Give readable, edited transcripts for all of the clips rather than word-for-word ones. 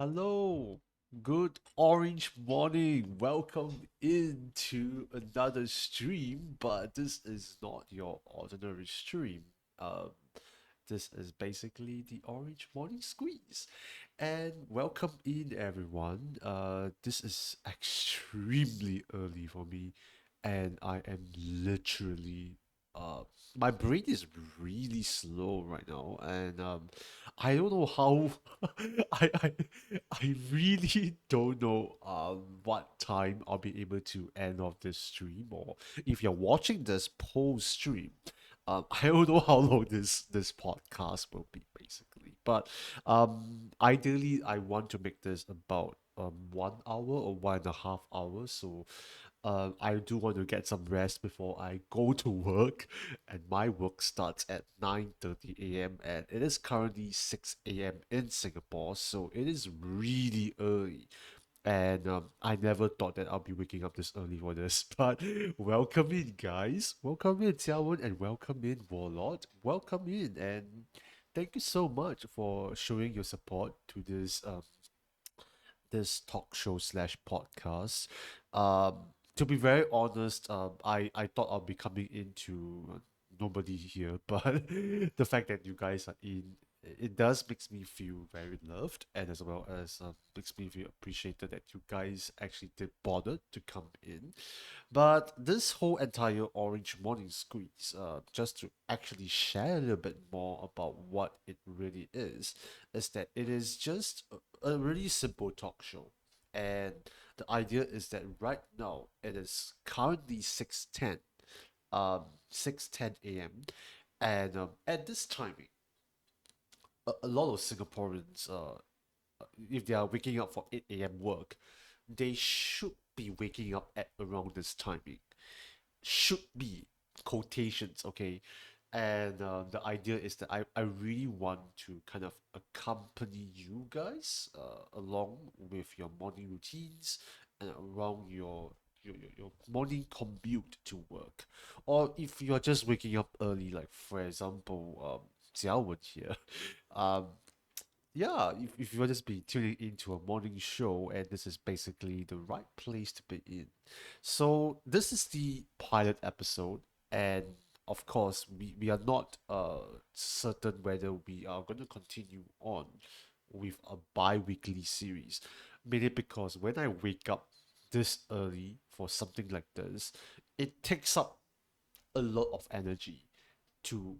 Hello, good orange morning. Welcome into another stream, but this is not your ordinary stream. Um, this is basically the orange morning squeeze. And welcome in everyone. This is extremely early for me, and I am literally my brain is really slow right now, and I don't know how I I I really don't know what time I'll be able to end off this stream, or if you're watching this post stream, I don't know how long this podcast will be basically, but ideally I want to make this about 1 hour or 1.5 hours, so I do want to get some rest before I go to work, and my work starts at 9:30 a.m. and it is currently 6 a.m. in Singapore, so it is really early. And I never thought that I'll be waking up this early for this. But welcome in, guys. Welcome in, Xiaowen, and welcome in, Warlord. Welcome in, and thank you so much for showing your support to this talk show slash podcast. To be very honest, I thought I'll be coming into nobody here, but the fact that you guys are in, it does makes me feel very loved, and as well as makes me feel appreciated that you guys actually did bother to come in. But this whole entire Orange Morning Squeeze, just to actually share a little bit more about what it really is that it is just a really simple talk show. And the idea is that right now it is currently 6:10 a.m. And at this timing, a lot of Singaporeans, if they are waking up for 8 a.m. work, they should be waking up at around this timing. Should be quotations, okay? And the idea is that I really want to kind of accompany you guys along with your morning routines and around your morning commute to work. Or if you're just waking up early, like for example, Jia Wen here, um, yeah, if you'll just be tuning into a morning show, and this is basically the right place to be in. So this is the pilot episode, and of course, we are not certain whether we are going to continue on with a bi-weekly series. Mainly because when I wake up this early for something like this, it takes up a lot of energy to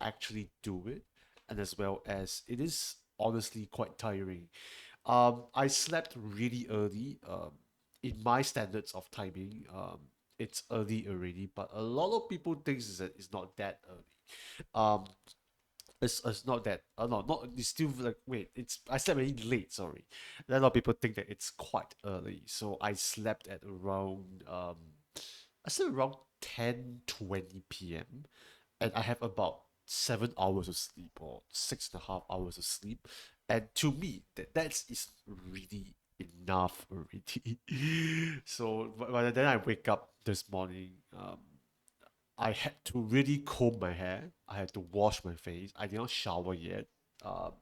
actually do it, and as well as it is honestly quite tiring. I slept really early. In my standards of timing, it's early already, but a lot of people thinks that it's not that early. It's not that. No, not it's still like wait. It's I slept really late. Sorry, a lot of people think that it's quite early. So I slept at around I slept around 10:20 p.m. and I have about 7 hours of sleep or 6.5 hours of sleep. And to me, that's is really enough already. So by then I wake up this morning, I had to really comb my hair. I had to wash my face. I did not shower yet. Um,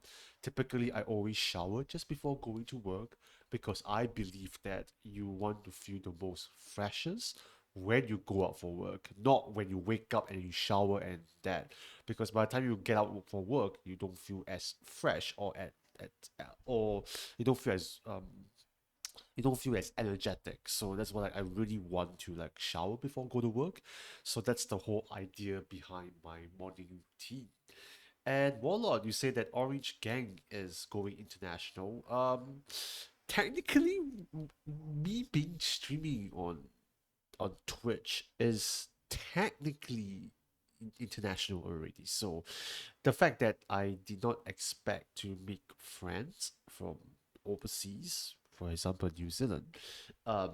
Typically, I always shower just before going to work because I believe that you want to feel the most freshest when you go out for work, not when you wake up and you shower and that. Because by the time you get out for work, you don't feel as fresh or you don't feel as energetic. So that's why like, I really want to like shower before go to work. So that's the whole idea behind my morning routine. And Warlord, you say that Orange Gang is going international. Technically, me being streaming on Twitch is technically international already. So the fact that I did not expect to make friends from overseas, for example, New Zealand, um,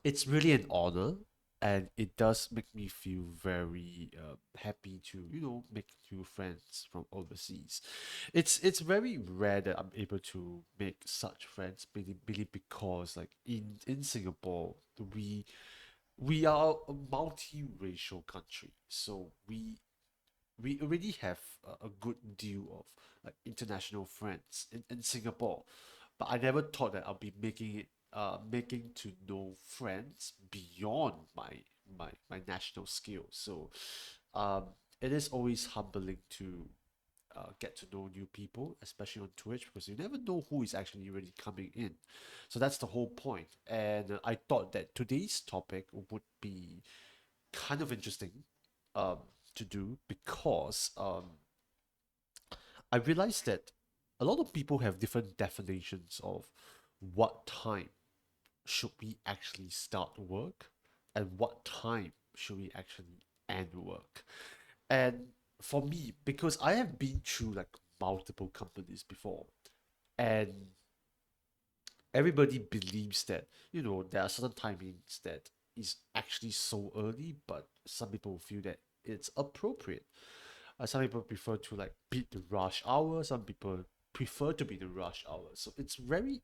it's really an honor, and it does make me feel very happy to make new friends from overseas. It's very rare that I'm able to make such friends, really because like in Singapore we are a multiracial country, so we already have a good deal of like international friends in Singapore, but I never thought that I'll be making to know friends beyond my national skills. So um, it is always humbling to get to know new people, especially on Twitch, because you never know who is actually really coming in. So that's the whole point. And I thought that today's topic would be kind of interesting um, to do because I realized that a lot of people have different definitions of what time should we actually start work and what time should we actually end work. And for me, because I have been through like multiple companies before, and everybody believes that, there are certain timings that is actually so early, but some people feel that it's appropriate. Some people prefer to like beat the rush hour, some people prefer to be the rush hour. So it's very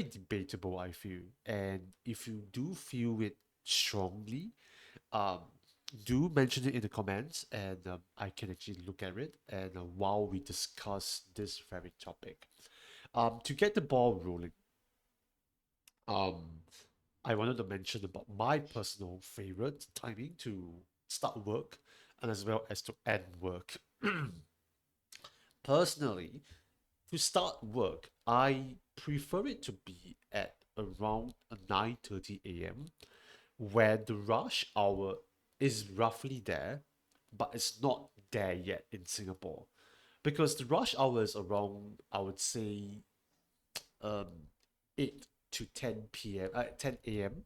debatable, I feel. And if you do feel it strongly, um, do mention it in the comments, and I can actually look at it. And while we discuss this very topic, to get the ball rolling, um, I wanted to mention about my personal favorite timing to start work and as well as to end work. Personally, to start work, I prefer it to be at around 9:30 a.m. where the rush hour is roughly there, but it's not there yet in Singapore. Because the rush hour is around, I would say, um, 8 to 10 p.m., 10 a.m.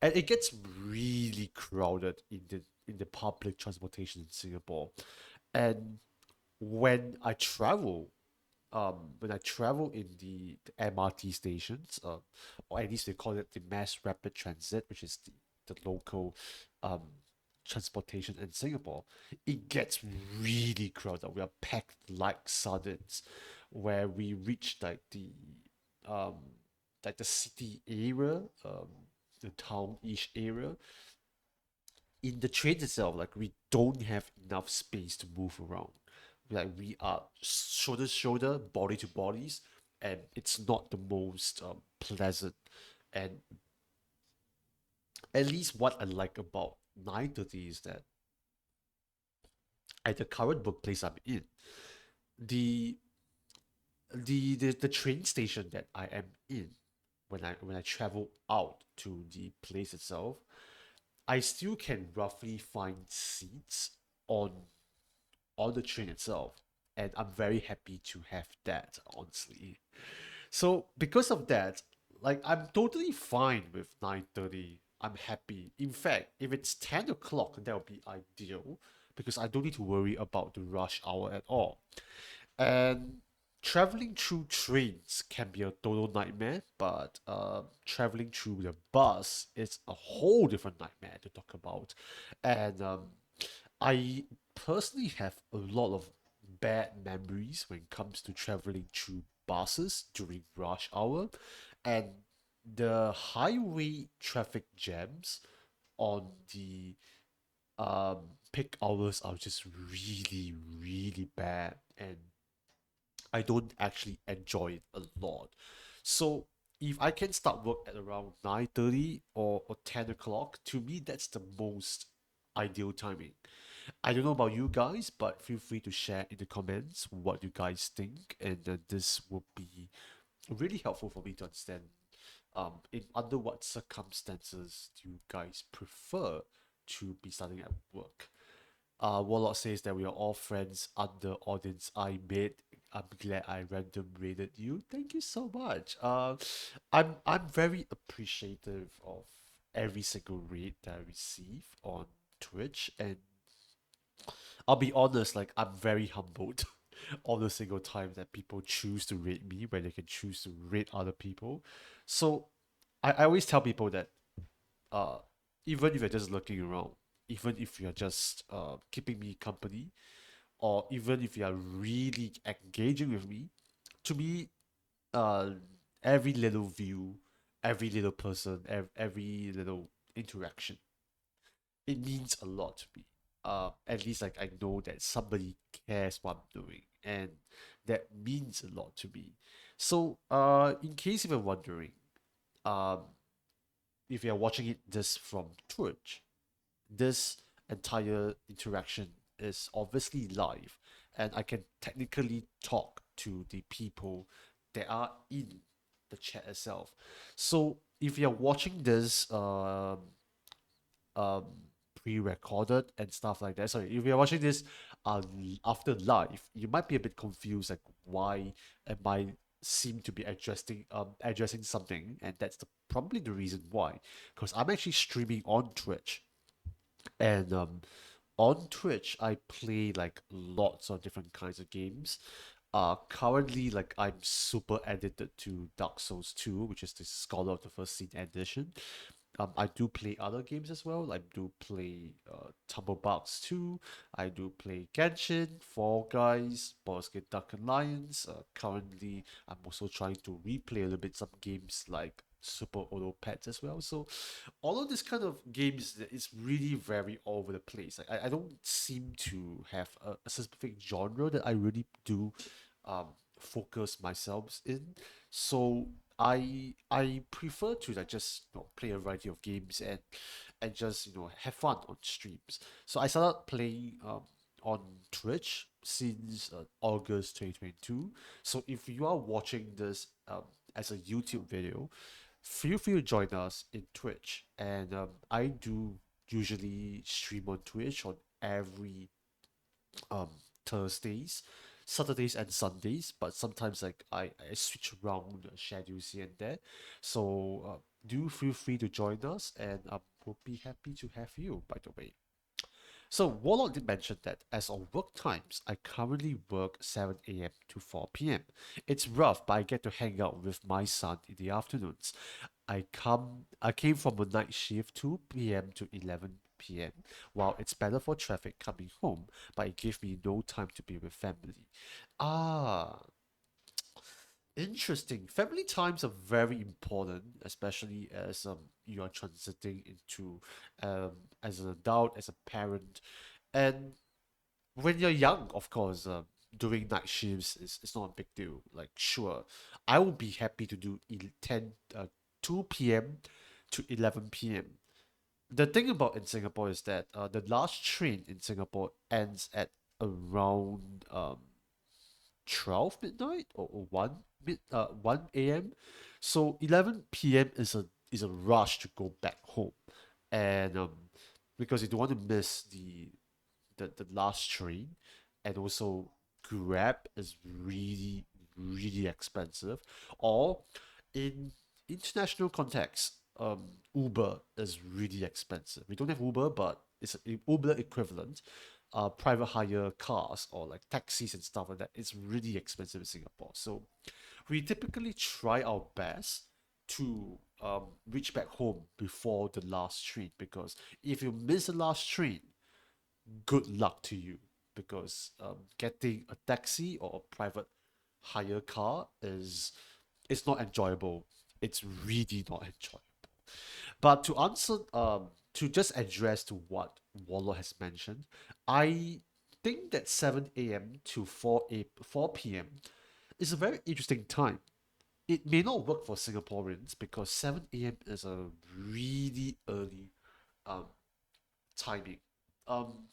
And it gets really crowded in the public transportation in Singapore. And when I travel when I travel in the MRT stations, or at least they call it the mass rapid transit, which is the local um, transportation in Singapore, it gets really crowded. We are packed like sardines, where we reach um, like the city area, the town-ish area. In the train itself, like we don't have enough space to move around. Like we are shoulder to shoulder, body to bodies, and it's not the most pleasant. And at least what I like about 9:30 is that at the current workplace I'm in, the the train station that I am in, when I travel out to the place itself, I still can roughly find seats on on the train itself. And I'm very happy to have that, honestly. So because of that, like I'm totally fine with 9:30. I'm happy. In fact, if it's 10 o'clock, that would be ideal because I don't need to worry about the rush hour at all. And traveling through trains can be a total nightmare, but traveling through the bus is a whole different nightmare to talk about. And I personally have a lot of bad memories when it comes to traveling through buses during rush hour, and the highway traffic jams on the peak hours are just really, really bad, and I don't actually enjoy it a lot. So if I can start work at around 9:30 or 10 o'clock, to me that's the most ideal timing. I don't know about you guys, but feel free to share in the comments what you guys think, and this will be really helpful for me to understand in under what circumstances do you guys prefer to be starting at work. Warlock says that we are all friends under audience I made. I'm glad I random rated you. Thank you so much. I'm very appreciative of every single raid that I receive on Twitch, and I'll be honest, like I'm very humbled all the single time that people choose to rate me when they can choose to rate other people. So I always tell people that uh even if you're just looking around, even if you're just keeping me company, or even if you are really engaging with me, to me, uh every little view, every little person, every little interaction, it means a lot to me. at least like I know that somebody cares what I'm doing, and that means a lot to me. So, in case you're wondering, um, if you're watching it this from Twitch, this entire interaction is obviously live, and I can technically talk to the people that are in the chat itself. So if you're watching this um pre-recorded and stuff like that. Sorry, if you're watching this after live, you might be a bit confused like why am I seem to be addressing something, and that's probably the reason why. Because I'm actually streaming on Twitch, and on Twitch, I play like lots of different kinds of games. Currently, like I'm super addicted to Dark Souls 2, which is the Scholar of the First Sin edition. I do play other games as well. I do play Bugs 2. I do play Genshin, Fall Guys, Baldur's Gate Dark Alliance. Currently, I'm also trying to replay a little bit some games like Super Auto Pets as well. So, all of this kind of games that is really very all over the place. Like, I don't seem to have a specific genre that I really do um, focus myself in. So I prefer to like just play a variety of games and just have fun on streams. So I started playing on Twitch since August 2022. So if you are watching this as a YouTube video, feel free to join us in Twitch. And I do usually stream on Twitch on every um Thursdays, Saturdays and Sundays, but sometimes like I switch around the schedules here and there. So do feel free to join us, and we'll be happy to have you, by the way. So Warlock did mention that as of work times, I currently work 7 a.m. to 4 p.m. It's rough, but I get to hang out with my son in the afternoons. I came from a night shift 2 p.m. to 11 p.m. While it's better for traffic coming home, but it gives me no time to be with family. Ah, interesting. Family times are very important, especially as you are transiting into as an adult, as a parent, and when you're young, of course, doing night shifts is not a big deal. Like, sure, I will be happy to do 2 p.m. to 11 p.m. The thing about in Singapore is that the last train in Singapore ends at around 12 midnight or 1 a.m. So 11 p.m. is a rush to go back home, and because you don't want to miss the last train, and also Grab is really expensive. Or in international context, Uber is really expensive. We don't have Uber, but it's an Uber equivalent. Private hire cars or like taxis and stuff like that. It's really expensive in Singapore. So we typically try our best to reach back home before the last train, because if you miss the last train, good luck to you, because getting a taxi or a private hire car is it's not enjoyable. It's really not enjoyable. But to answer, to just address to what Waller has mentioned, I think that 7 a.m. to 4 p.m. is a very interesting time. It may not work for Singaporeans because 7 a.m. is a really early um, timing. Um,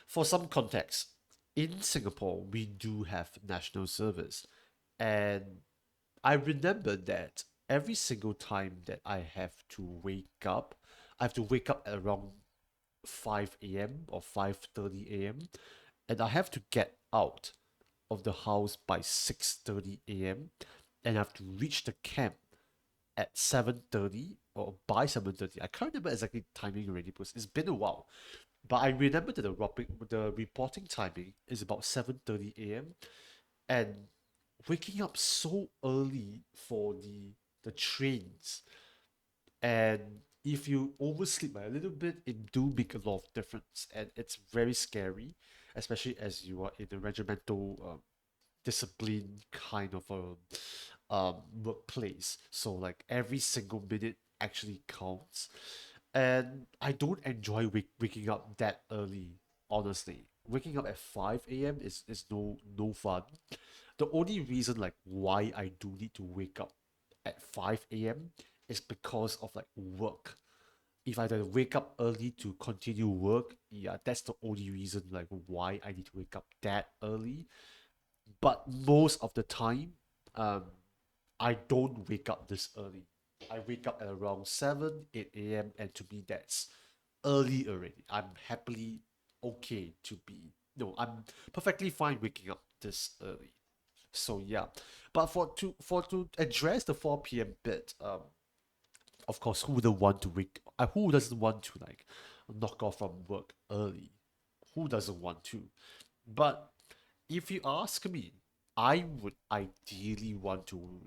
For some context, in Singapore, we do have national service. And I remember that every single time that I have to wake up, I have to wake up at around 5 a.m. or 5:30 a.m. and I have to get out of the house by 6:30 a.m. and I have to reach the camp at 7:30 or by 7:30. I can't remember exactly timing already because it's been a while. But I remember that the reporting timing is about 7:30 a.m. and waking up so early for the trains, and if you oversleep by a little bit, it do make a lot of difference, and it's very scary, especially as you are in a regimental discipline kind of a workplace. So like every single minute actually counts. And I don't enjoy waking up that early, honestly. Waking up at 5 a.m. is no fun. The only reason like why I do need to wake up at 5 a.m. is because of like work. If I had to wake up early to continue work, yeah, that's the only reason like why I need to wake up that early. But most of the time, um, I don't wake up this early. I wake up at around 7, 8 a.m. and to me that's early already. I'm happily okay to be no, I'm perfectly fine waking up this early. So yeah. But to address the 4 p.m. bit, of course, who wouldn't want to who doesn't want to like knock off from work early? Who doesn't want to? But if you ask me, I would ideally want to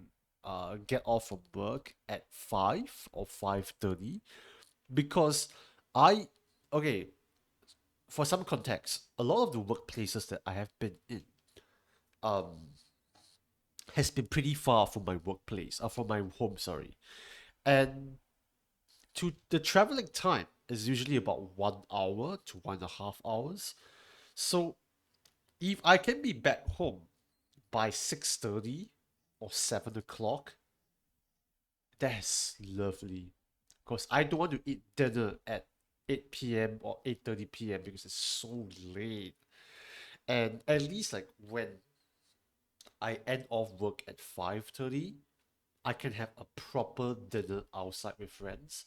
get off from work at 5 or 5:30 because I okay, for some context, a lot of the workplaces that I have been in um has been pretty far from my workplace, from my home, sorry. And to the traveling time is usually about 1 hour to 1.5 hours. So if I can be back home by 6:30 or 7 o'clock, that's lovely. Because I don't want to eat dinner at 8 p.m. or 8:30 p.m. because it's so late. And at least like when I end off work at 5:30, I can have a proper dinner outside with friends.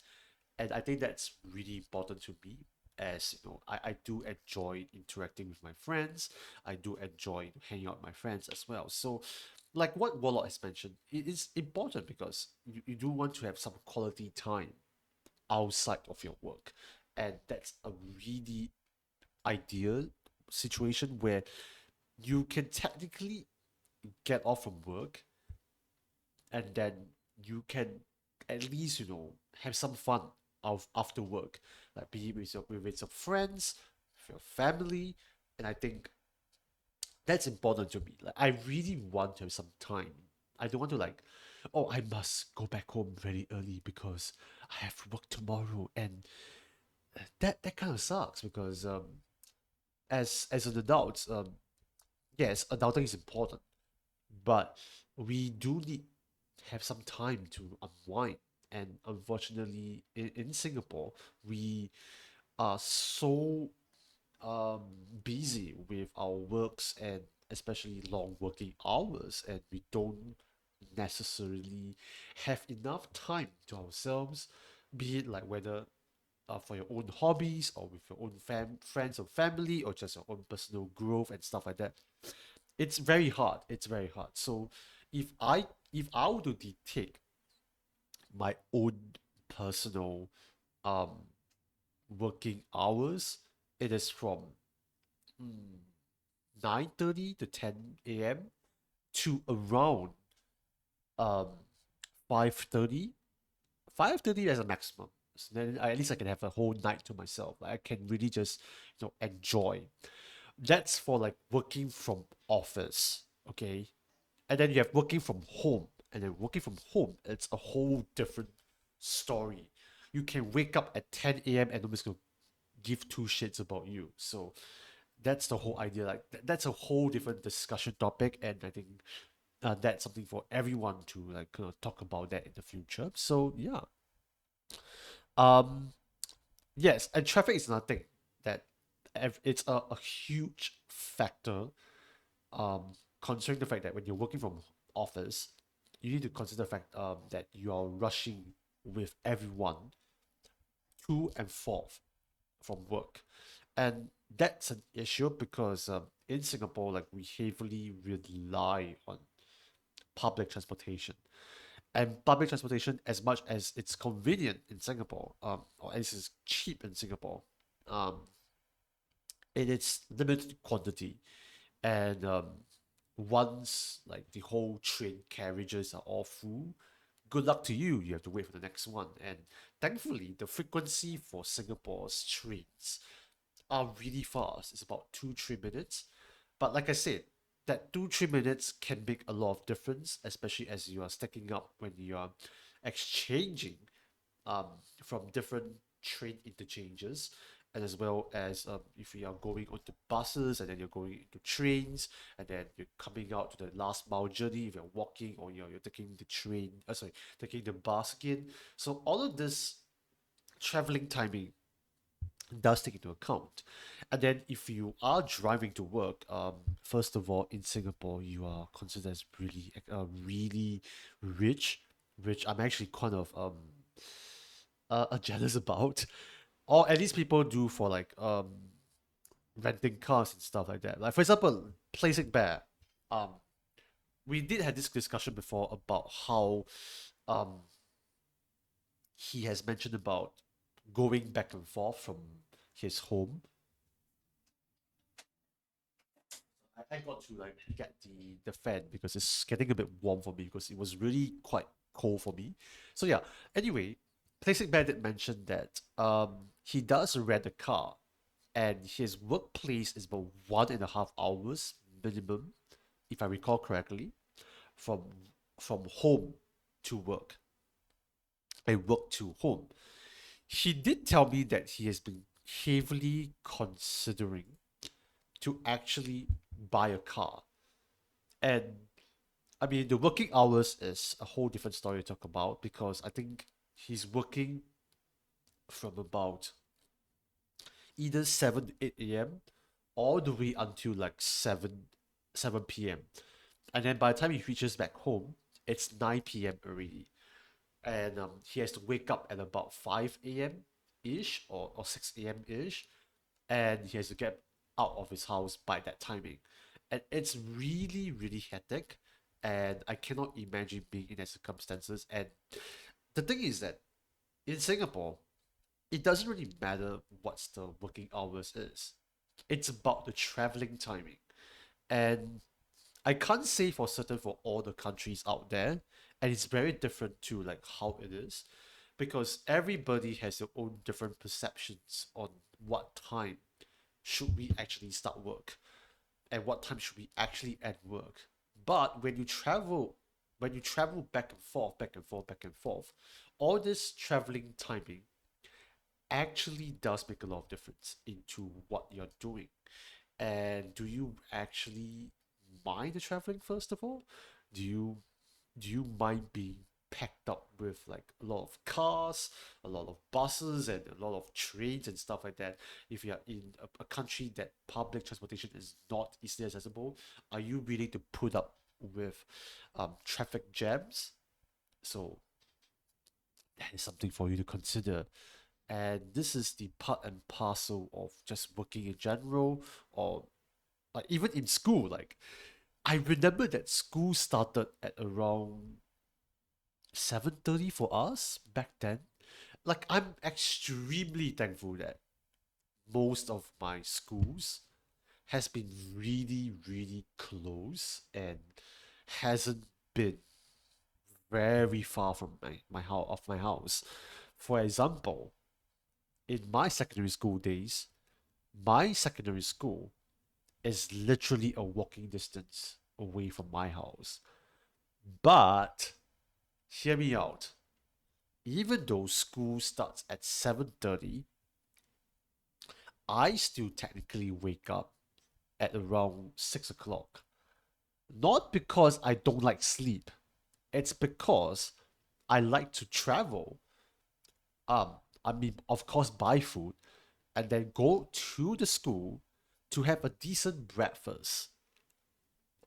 And I think that's really important to me as I do enjoy interacting with my friends. I do enjoy hanging out with my friends as well. So like what Warlock has mentioned, it is important because you do want to have some quality time outside of your work. And that's a really ideal situation where you can technically get off from work and then you can at least have some fun of after work, like be it with your friends, with your family. And I think that's important to me. Like I really want to have some time. I don't want to like, oh, I must go back home very early because I have work tomorrow. And that kind of sucks because as an adult, yes, adulting is important, but we do need have some time to unwind. And unfortunately, in Singapore, we are so um, busy with our works and especially long working hours, and we don't necessarily have enough time to ourselves, be it like whether for your own hobbies or with your own friends or family or just your own personal growth and stuff like that. It's very hard. It's very hard. So if I were to dictate my own personal um working hours, it is from 9:30 to 10 a.m. to around um 5:30. 5:30 as a maximum. So then at least I can have a whole night to myself. Like I can really just enjoy. That's for like working from office, okay? And then you have working from home. And then working from home, it's a whole different story. You can wake up at 10 a.m. and nobody's gonna give two shits about you. So that's the whole idea. Like that's a whole different discussion topic, and I think that's something for everyone to like talk about that in the future. So yeah, um, yes, and traffic is another thing that it's a huge factor. Considering the fact that when you're working from office, you need to consider the fact that you are rushing with everyone to and forth from work. And that's an issue because in Singapore, like we heavily rely on public transportation. And public transportation, as much as it's convenient in Singapore, or at least it's cheap in Singapore, um, it is limited quantity. And once like the whole train carriages are all full, good luck to you. You have to wait for the next one. And thankfully, the frequency for Singapore's trains are really fast. It's about 2-3 minutes. But like I said, that 2-3 minutes can make a lot of difference, especially as you are stacking up when you are exchanging um, from different train interchanges, and as well as if you are going onto buses and then you're going into trains and then you're coming out to the last mile journey if you're walking or you're taking the train, sorry, taking the bus again. So all of this traveling timing does take into account. And then if you are driving to work, first of all, in Singapore, you are considered as really rich, which I'm actually kind of jealous about, or at least people do for like renting cars and stuff like that. Like for example, Placing Bear, um, we did have this discussion before about how um he has mentioned about going back and forth from his home. I got to like get the fan because it's getting a bit warm for me because it was really quite cold for me. So yeah. Anyway, Plastic Bear did mention that he does rent a car, and his workplace is about 1.5 hours minimum, if I recall correctly, from home to work and work to home. He did tell me that he has been heavily considering to actually buy a car. And I mean, the working hours is a whole different story to talk about because I think he's working from about either 7 to 8 a.m. all the way until like 7 p.m. And then by the time he reaches back home, it's 9 p.m. already. And he has to wake up at about 5 a.m. ish or 6 a.m. ish. And he has to get out of his house by that timing. And it's really, really hectic. And I cannot imagine being in that circumstances. And the thing is that in Singapore, it doesn't really matter what's the working hours is. It's about the traveling timing. And I can't say for certain for all the countries out there, and it's very different to like how it is, because everybody has their own different perceptions on what time should we actually start work and what time should we actually end work. But when you travel back and forth, back and forth, back and forth, all this traveling timing actually does make a lot of difference into what you're doing. And do you actually mind the traveling first of all? Do you mind being packed up with like a lot of cars, a lot of buses, and a lot of trains and stuff like that? If you're in a country that public transportation is not easily accessible, are you willing to put up with traffic jams? So that is something for you to consider. And this is the part and parcel of just working in general, or like even in school. Like I remember that school started at around 7:30 for us back then. Like I'm extremely thankful that most of my schools has been really, really close and hasn't been very far from my house of my house. For example, in my secondary school days, my secondary school is literally a walking distance away from my house. But hear me out. Even though school starts at 7:30, I still technically wake up at around 6 o'clock. Not because I don't like sleep. It's because I like to travel. Um, I mean, of course, buy food and then go to the school to have a decent breakfast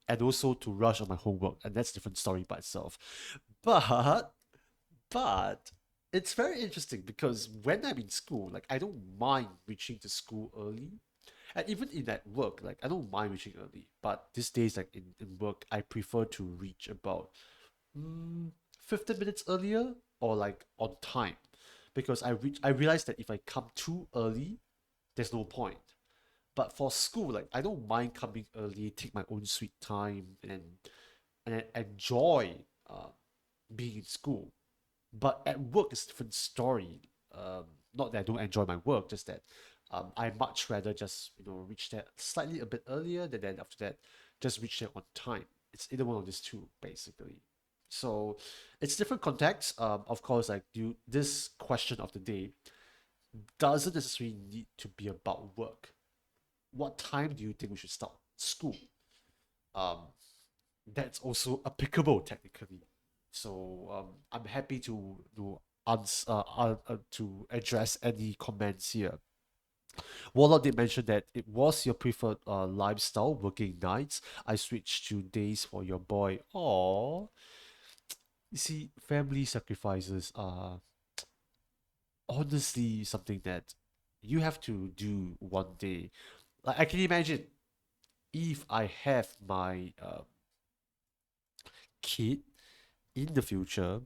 and also to rush on my homework. And that's a different story by itself. But But it's very interesting because when I'm in school, like I don't mind reaching to school early. And even in that work, like I don't mind reaching early. But these days, like in work, I prefer to reach about 15 minutes earlier or like on time. Because I realize that if I come too early, there's no point. But for school, like I don't mind coming early, take my own sweet time and enjoy uh, being in school. But at work, it's a different story. Not that I don't enjoy my work, just that I much rather just reach there slightly a bit earlier, than then after that just reach there on time. It's either one of these two, basically. So it's different context. Of course, like you, this question of the day doesn't necessarily need to be about work. What time do you think we should start school? Um, that's also applicable technically. So I'm happy to answer to address any comments here. Warlock did mention that it was your preferred lifestyle, working nights. I switched to days for your boy. Aww. You see, family sacrifices are honestly something that you have to do one day. Like I can imagine if I have my kid in the future,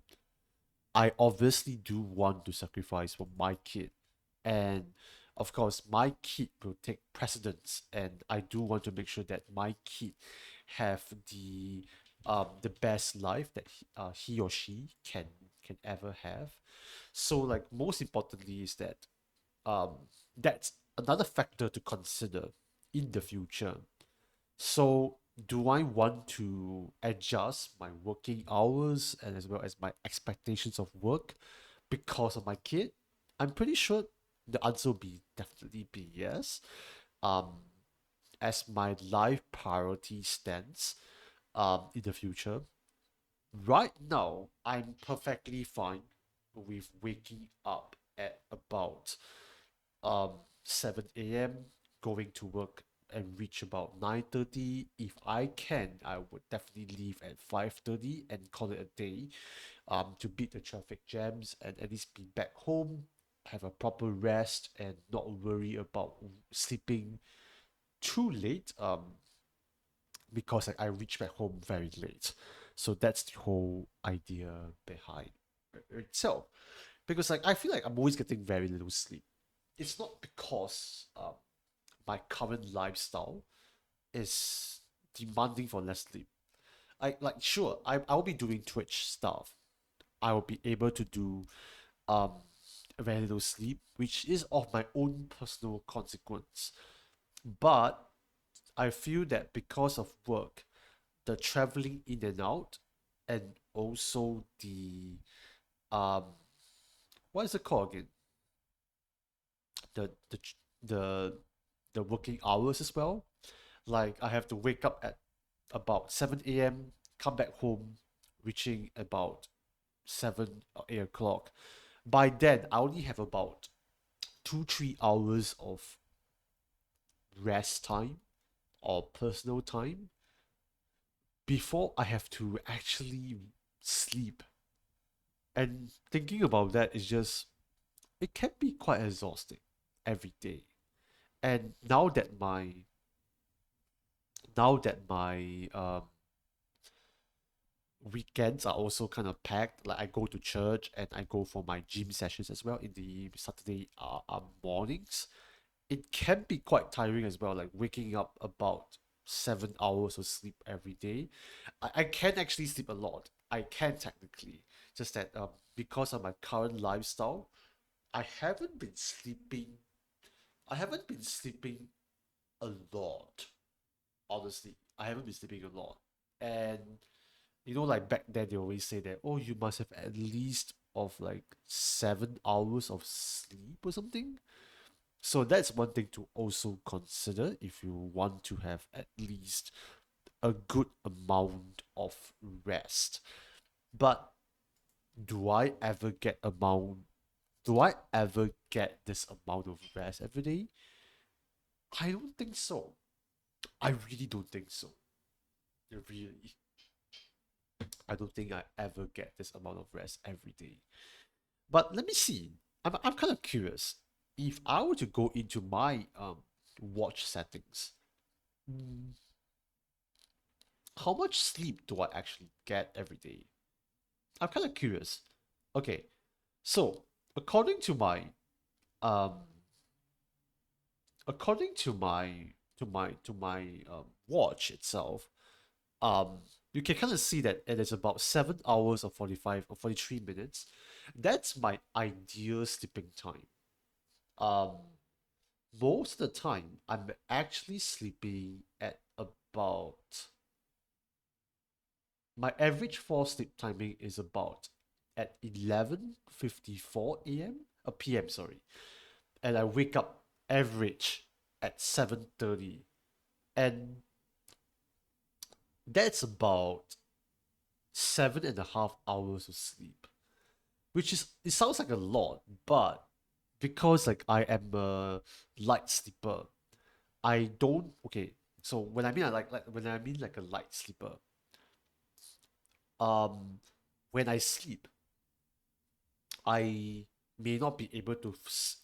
I obviously do want to sacrifice for my kid. And of course, my kid will take precedence, and I do want to make sure that my kid have the best life that he or she can ever have. So like most importantly is that um that's another factor to consider in the future. So, do I want to adjust my working hours and as well as my expectations of work because of my kid? I'm pretty sure the answer will be definitely be yes. Um, as my life priority stands in the future. Right now, I'm perfectly fine with waking up at about 7 a.m., going to work and reach about 9:30. If I can, I would definitely leave at 5:30 and call it a day, to beat the traffic jams and at least be back home, have a proper rest and not worry about sleeping too late, because I reach back home very late. So that's the whole idea behind itself. Because like I feel like I'm always getting very little sleep. It's not because my current lifestyle is demanding for less sleep. Like sure, I'll be doing Twitch stuff. I will be able to do um very little sleep, which is of my own personal consequence. But I feel that because of work, the traveling in and out, and also the um what is it called again? The the tr- the the working hours as well. Like I have to wake up at about 7 a.m., come back home, reaching about 7 or 8 o'clock. By then, I only have about 2 3 hours of rest time or personal time before I have to actually sleep. And thinking about that is just, it can be quite exhausting every day. And now that my weekends are also kind of packed. Like I go to church and I go for my gym sessions as well in the Saturday mornings. It can be quite tiring as well, like waking up about 7 hours of sleep every day. I can actually sleep a lot. I can technically. Just that because of my current lifestyle, I haven't been sleeping I haven't been sleeping a lot. Honestly. I haven't been sleeping a lot. And like back then they always say that, oh, you must have at least of like 7 hours of sleep or something. So that's one thing to also consider if you want to have at least a good amount of rest. But do I ever get amount do I ever get this amount of rest every day? I don't think so. I really don't think so. Really. I don't think I ever get this amount of rest every day. But let me see. I'm kind of curious. If I were to go into my watch settings, mm, how much sleep do I actually get every day? I'm kind of curious. Okay, so according to my um according to my watch itself, um you can kind of see that it is about 7 hours or 45 or 43 minutes. That's my ideal sleeping time. Um Most of the time, I'm actually sleeping at about my average fall sleep timing is about at 11:54 a.m. PM, sorry. and I wake up average at 7:30, and that's about 7.5 hours of sleep, which is it sounds like a lot, but because like I am a light sleeper, I don't okay. So when I mean I like when I mean like a light sleeper, um, when I sleep, I may not be able to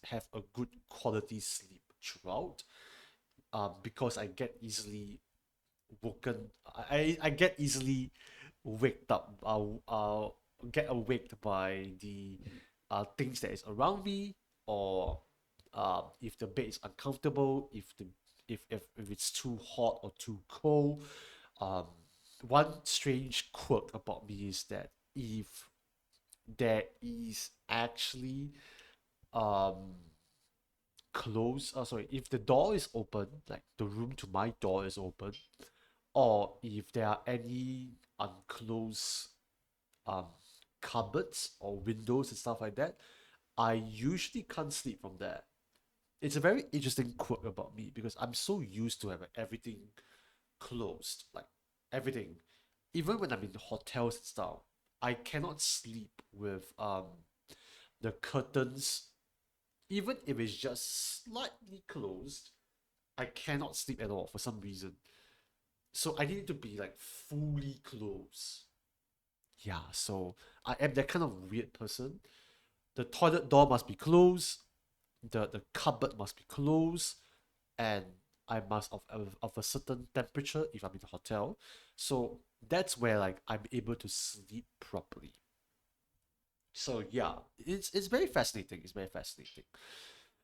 have a good quality sleep throughout, because I get easily woken. I get easily waked up. Get awaked by the things that is around me, or if the bed is uncomfortable, if it's too hot or too cold. Um, One strange quirk about me is that if there is actually um sorry, if the door is open, like the room to my door is open, or if there are any unclosed um cupboards or windows and stuff like that, I usually can't sleep from there. It's a very interesting quirk about me because I'm so used to having everything closed, like everything. Even when I'm in hotels and stuff, I cannot sleep with the curtains, even if it's just slightly closed. I cannot sleep at all for some reason. So I need it to be like fully closed. Yeah, so I am that kind of weird person. The toilet door must be closed, the cupboard must be closed, and I must of a certain temperature if I'm in a hotel. So that's where like I'm able to sleep properly. So yeah, it's very fascinating. It's very fascinating.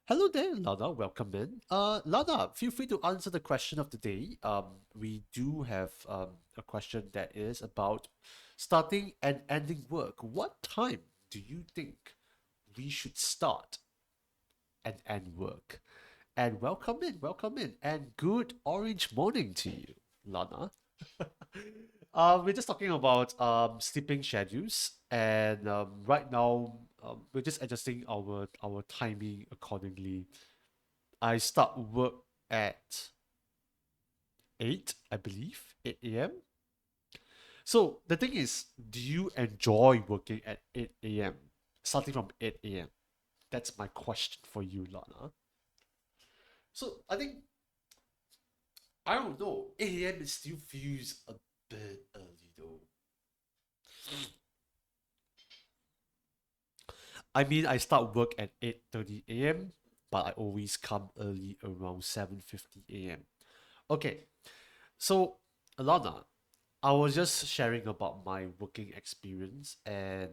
Hello there, Lana. Welcome in. Lana, feel free to answer the question of the day. We do have a question that is about starting and ending work. What time do you think we should start and end work? And welcome in, and good orange morning to you, Lana. We're just talking about sleeping schedules, and right now we're just adjusting our timing accordingly. I start work at 8, I believe, 8 a.m. So the thing is, do you enjoy working at 8 a.m.? Starting from 8 a.m. That's my question for you, Lana. So I think I don't know. 8 a.m. it still feels a bit early though. I mean, I start work at 8:30 a.m., but I always come early around 7:50 a.m. Okay, so Alana, I was just sharing about my working experience, and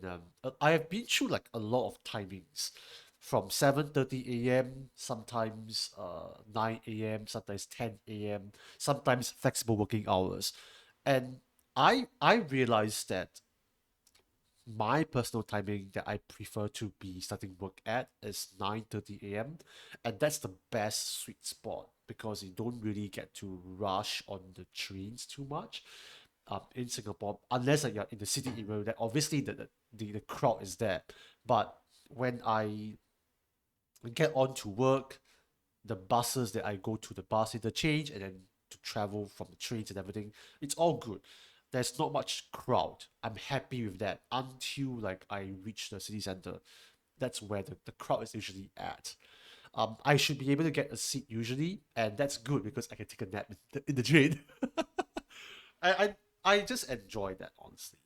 I have been through like a lot of timings, from 7:30 a.m., sometimes 9 a.m., sometimes 10 a.m., sometimes flexible working hours, and I realized that my personal timing that I prefer to be starting work at is 9:30 a.m. and that's the best sweet spot because you don't really get to rush on the trains too much in Singapore, unless like, you're in the city area that obviously the crowd is there. But when I get on to work, the buses that I go to the bus interchange and then to travel from the trains and everything, it's all good. There's not much crowd. I'm happy with that until like I reach the city center. That's where the crowd is usually at. I should be able to get a seat usually, and that's good because I can take a nap in the train. I, I just enjoy that honestly.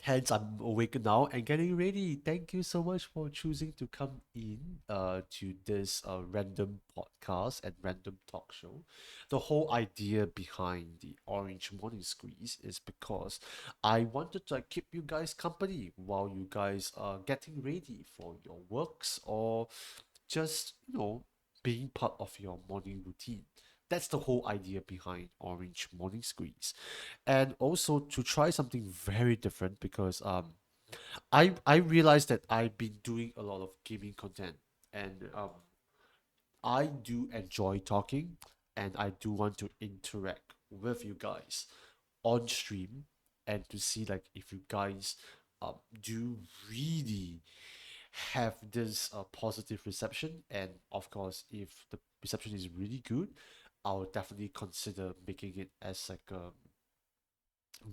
Hence, I'm awake now and getting ready. Thank you so much for choosing to come in to this random podcast and random talk show. The whole idea behind the Orange Morning Squeeze is because I wanted to like, keep you guys company while you guys are getting ready for your works or just, being part of your morning routine. That's the whole idea behind Orange Morning Squeeze. And also to try something very different because I realized that I've been doing a lot of gaming content and I do enjoy talking and I do want to interact with you guys on stream and to see like if you guys do really have this positive reception. And of course, if the reception is really good, I'll definitely consider making it as like a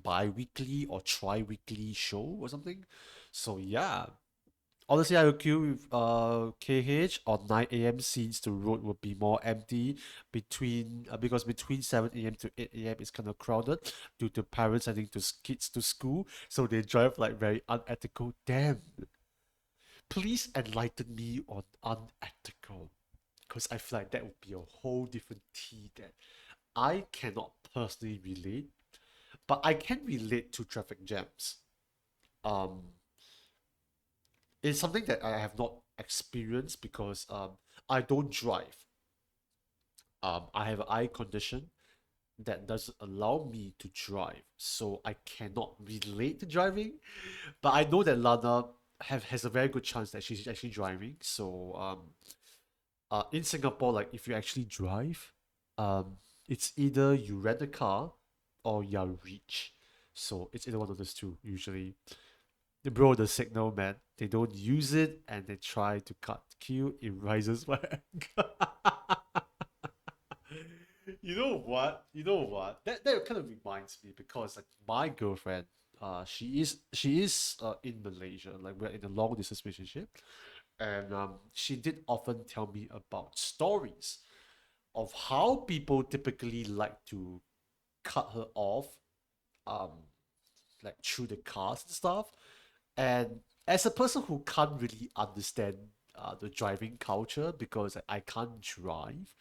bi-weekly or tri-weekly show or something. So yeah, honestly, I agree with KH on 9 a.m. since the road will be more empty because between 7 a.m. to 8 a.m. is kind of crowded due to parents sending kids to school, so they drive like very unethical. Damn, please enlighten me on unethical, because I feel like that would be a whole different tea that I cannot personally relate, but I can relate to traffic jams. Um, it's something that I have not experienced because I don't drive. I have an eye condition that doesn't allow me to drive, so I cannot relate to driving. But I know that Lana has a very good chance that she's actually driving. So in Singapore, like if you actually drive, it's either you rent a car or you're rich. So it's either one of those two usually. Bro, the signal, man. They don't use it and they try to cut queue. It rises my anger. You know what? You know what? That kind of reminds me because like my girlfriend, she is in Malaysia. Like we're in a long distance relationship, and she did often tell me about stories of how people typically like to cut her off, um, like through the cars and stuff. And as a person who can't really understand the driving culture because I can't drive,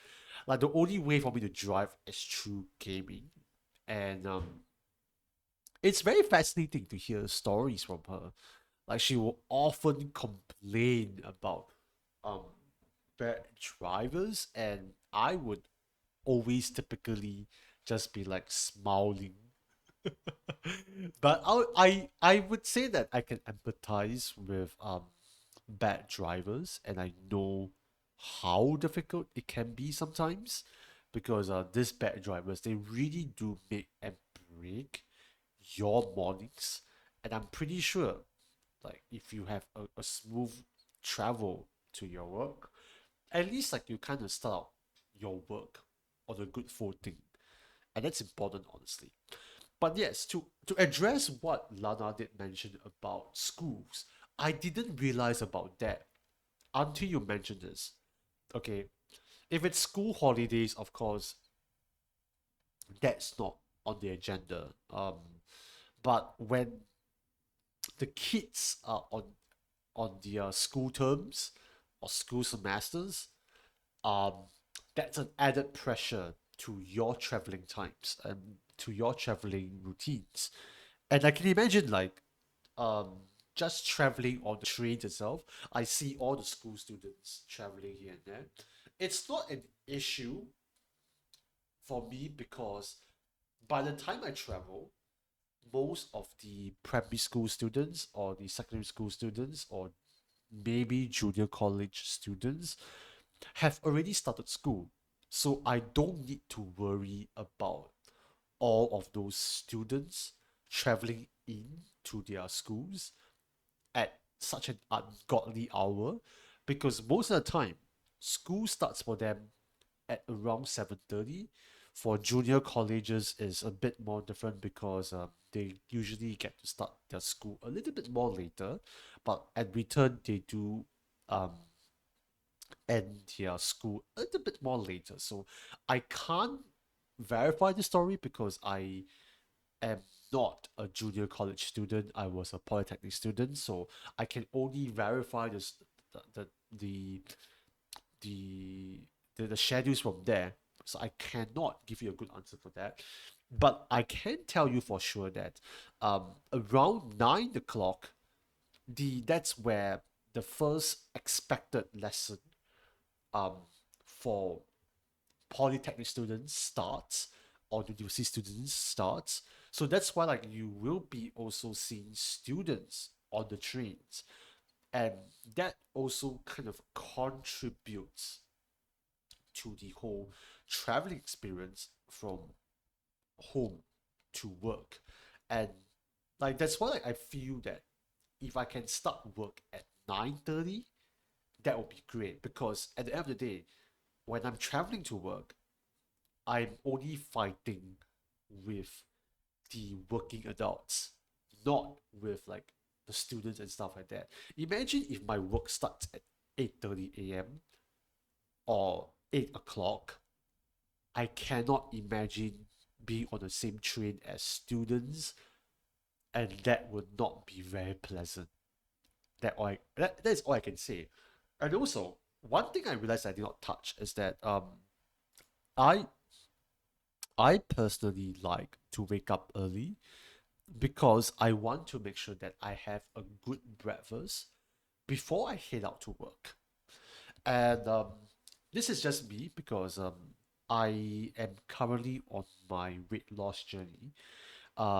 like the only way for me to drive is through gaming. And it's very fascinating to hear stories from her. Like she will often complain about um bad drivers, and I would always typically just be like smiling. But I would say that I can empathize with bad drivers, and I know how difficult it can be sometimes because these bad drivers, they really do make and break your mornings. And I'm pretty sure, like if you have a smooth travel to your work, at least like you kind of start out your work on a good footing, and that's important, honestly. But yes, to address what Lana did mention about schools, I didn't realize about that until you mentioned this. Okay, if it's school holidays, of course, that's not on the agenda. But when the kids are on their school terms or school semesters, um, that's an added pressure to your traveling times and to your traveling routines. And I can imagine like um just traveling on the trains itself. I see all the school students traveling here and there. It's not an issue for me because by the time I travel, most of the primary school students or the secondary school students or maybe junior college students have already started school. So I don't need to worry about all of those students traveling in to their schools at such an ungodly hour because most of the time school starts for them at around 7:30. For junior colleges is a bit more different because they usually get to start their school a little bit more later, but at return they do um, end their school a little bit more later. So I can't verify the story because I am not a junior college student. I was a polytechnic student, so I can only verify this the the the the schedules from there. So I cannot give you a good answer for that. But I can tell you for sure that around 9 o'clock, that's where the first expected lesson um for polytechnic students starts or university students starts. So that's why like you will be also seeing students on the trains. And that also kind of contributes to the whole traveling experience from home to work. And like that's why like, I feel that if I can start work at 9:30, that would be great because at the end of the day, when I'm traveling to work, I'm only fighting with the working adults, not with like the students and stuff like that. Imagine if my work starts at 8:30 a.m. or 8 o'clock. I cannot imagine being on the same train as students, and that would not be very pleasant. That is all I can say. And also, one thing I realized I did not touch is that I I personally like to wake up early because I want to make sure that I have a good breakfast before I head out to work. And this is just me because I am currently on my weight loss journey.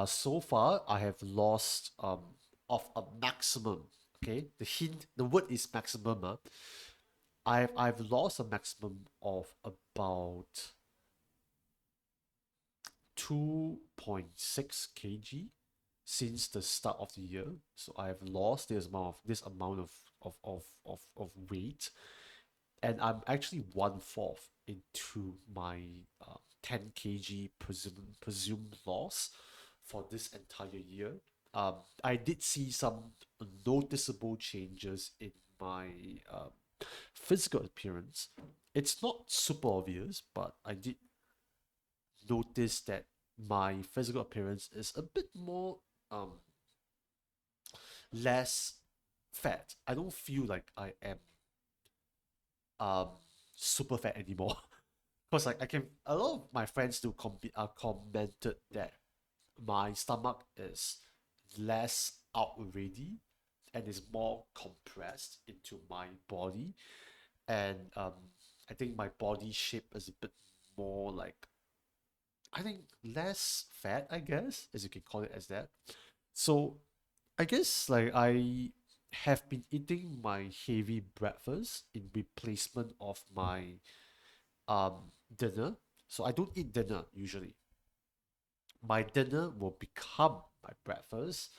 So far, I have lost of a maximum. Okay, the word is maximum. I've lost a maximum of about 2.6 kg since the start of the year. So I have lost this amount of weight, and I'm actually one fourth into my 10 kg presumed loss for this entire year. I did see some noticeable changes in my um, physical appearance. It's not super obvious, but I did notice that my physical appearance is a bit more um less fat. I don't feel like I am um super fat anymore. Because like I can a lot of my friends do commented that my stomach is less out already and is more compressed into my body. And I think my body shape is a bit more like I think less fat, I guess, as you can call it as that. So I guess like I have been eating my heavy breakfast in replacement of my dinner. So I don't eat dinner usually. My dinner will become my breakfast,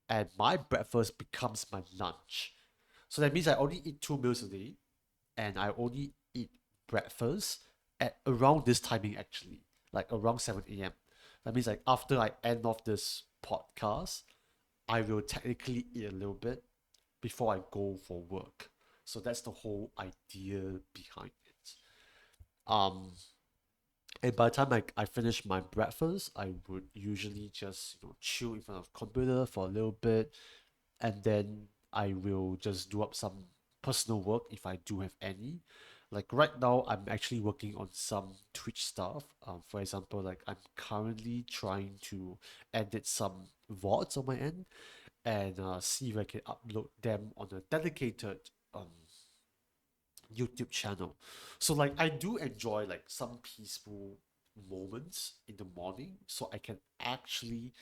and my breakfast becomes my lunch. So that means I only eat 2 meals a day, and I only eat breakfast at around this timing actually, like around 7 a.m. That means like after I end off this podcast, I will technically eat a little bit before I go for work. So that's the whole idea behind it. Um, and by the time I finish my breakfast, I would usually just chill in front of computer for a little bit, and then I will just do up some personal work if I do have any. Like right now, I'm actually working on some Twitch stuff. For example, like I'm currently trying to edit some VODs on my end and see if I can upload them on a dedicated um YouTube channel. So like I do enjoy like some peaceful moments in the morning so I can actually,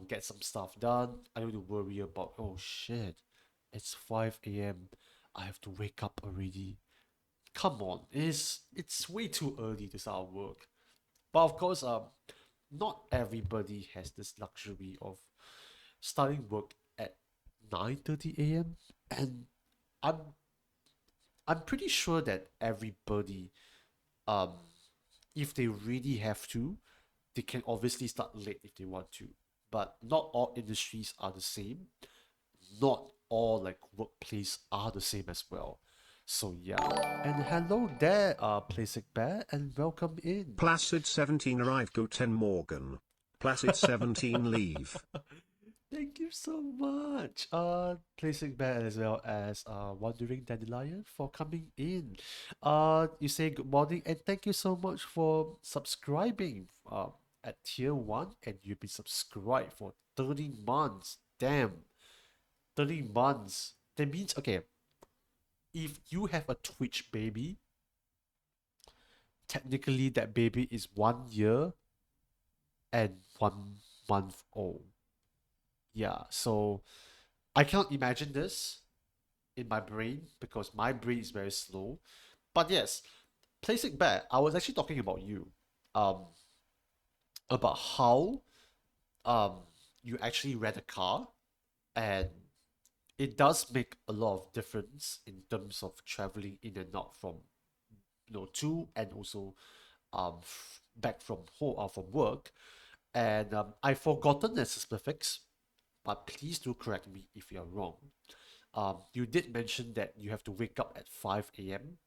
get some stuff done. I don't need to worry about oh shit, it's 5 a.m. I have to wake up already. Come on, it's way too early to start work. But of course, not everybody has this luxury of starting work at 9:30 a.m. and I'm I'm pretty sure that everybody, um, if they really have to, they can obviously start late if they want to. But not all industries are the same. Not all like workplace are the same as well. So yeah. And hello there, Playsic Bear, and welcome in. Placid 17 arrive Guten Morgen. Placid 17 leave. Thank you so much, Placing Bear as well as Wandering Dandelion for coming in. You say good morning and thank you so much for subscribing at tier 1 and you've been subscribed for 30 months. Damn, 30 months. That means okay, if you have a Twitch baby, technically that baby is 1 year and 1 month old. Yeah, so I cannot imagine this in my brain because my brain is very slow. But yes, placing back, I was actually talking about you, um, about how um you actually rent a car and it does make a lot of difference in terms of traveling in and out from to and also back from home from work. And I've forgotten the specifics, but please do correct me if you're wrong. You did mention that you have to wake up at 5 a.m.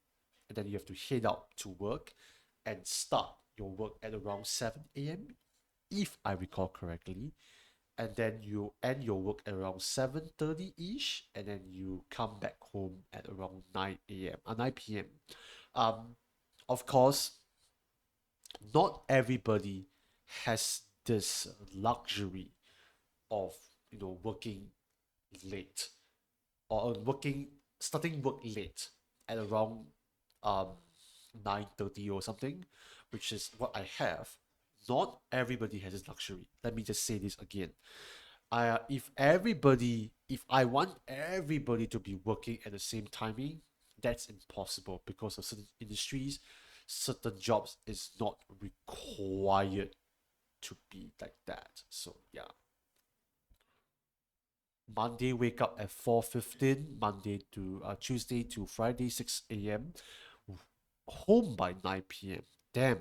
and then you have to head out to work and start your work at around 7 a.m., if I recall correctly. And then you end your work at around 7:30 ish, and then you come back home at around 9 a.m. 9 p.m. Um, of course, not everybody has this luxury of working late or working starting work late at around um 9:30 or something, which is what I have. Not everybody has this luxury. Let me just say this again. If I want everybody to be working at the same timing, that's impossible because of certain industries, certain jobs is not required to be like that. So yeah, Monday wake up at 4:15, Monday to Tuesday to Friday 6 a.m., home by 9 p.m. Damn,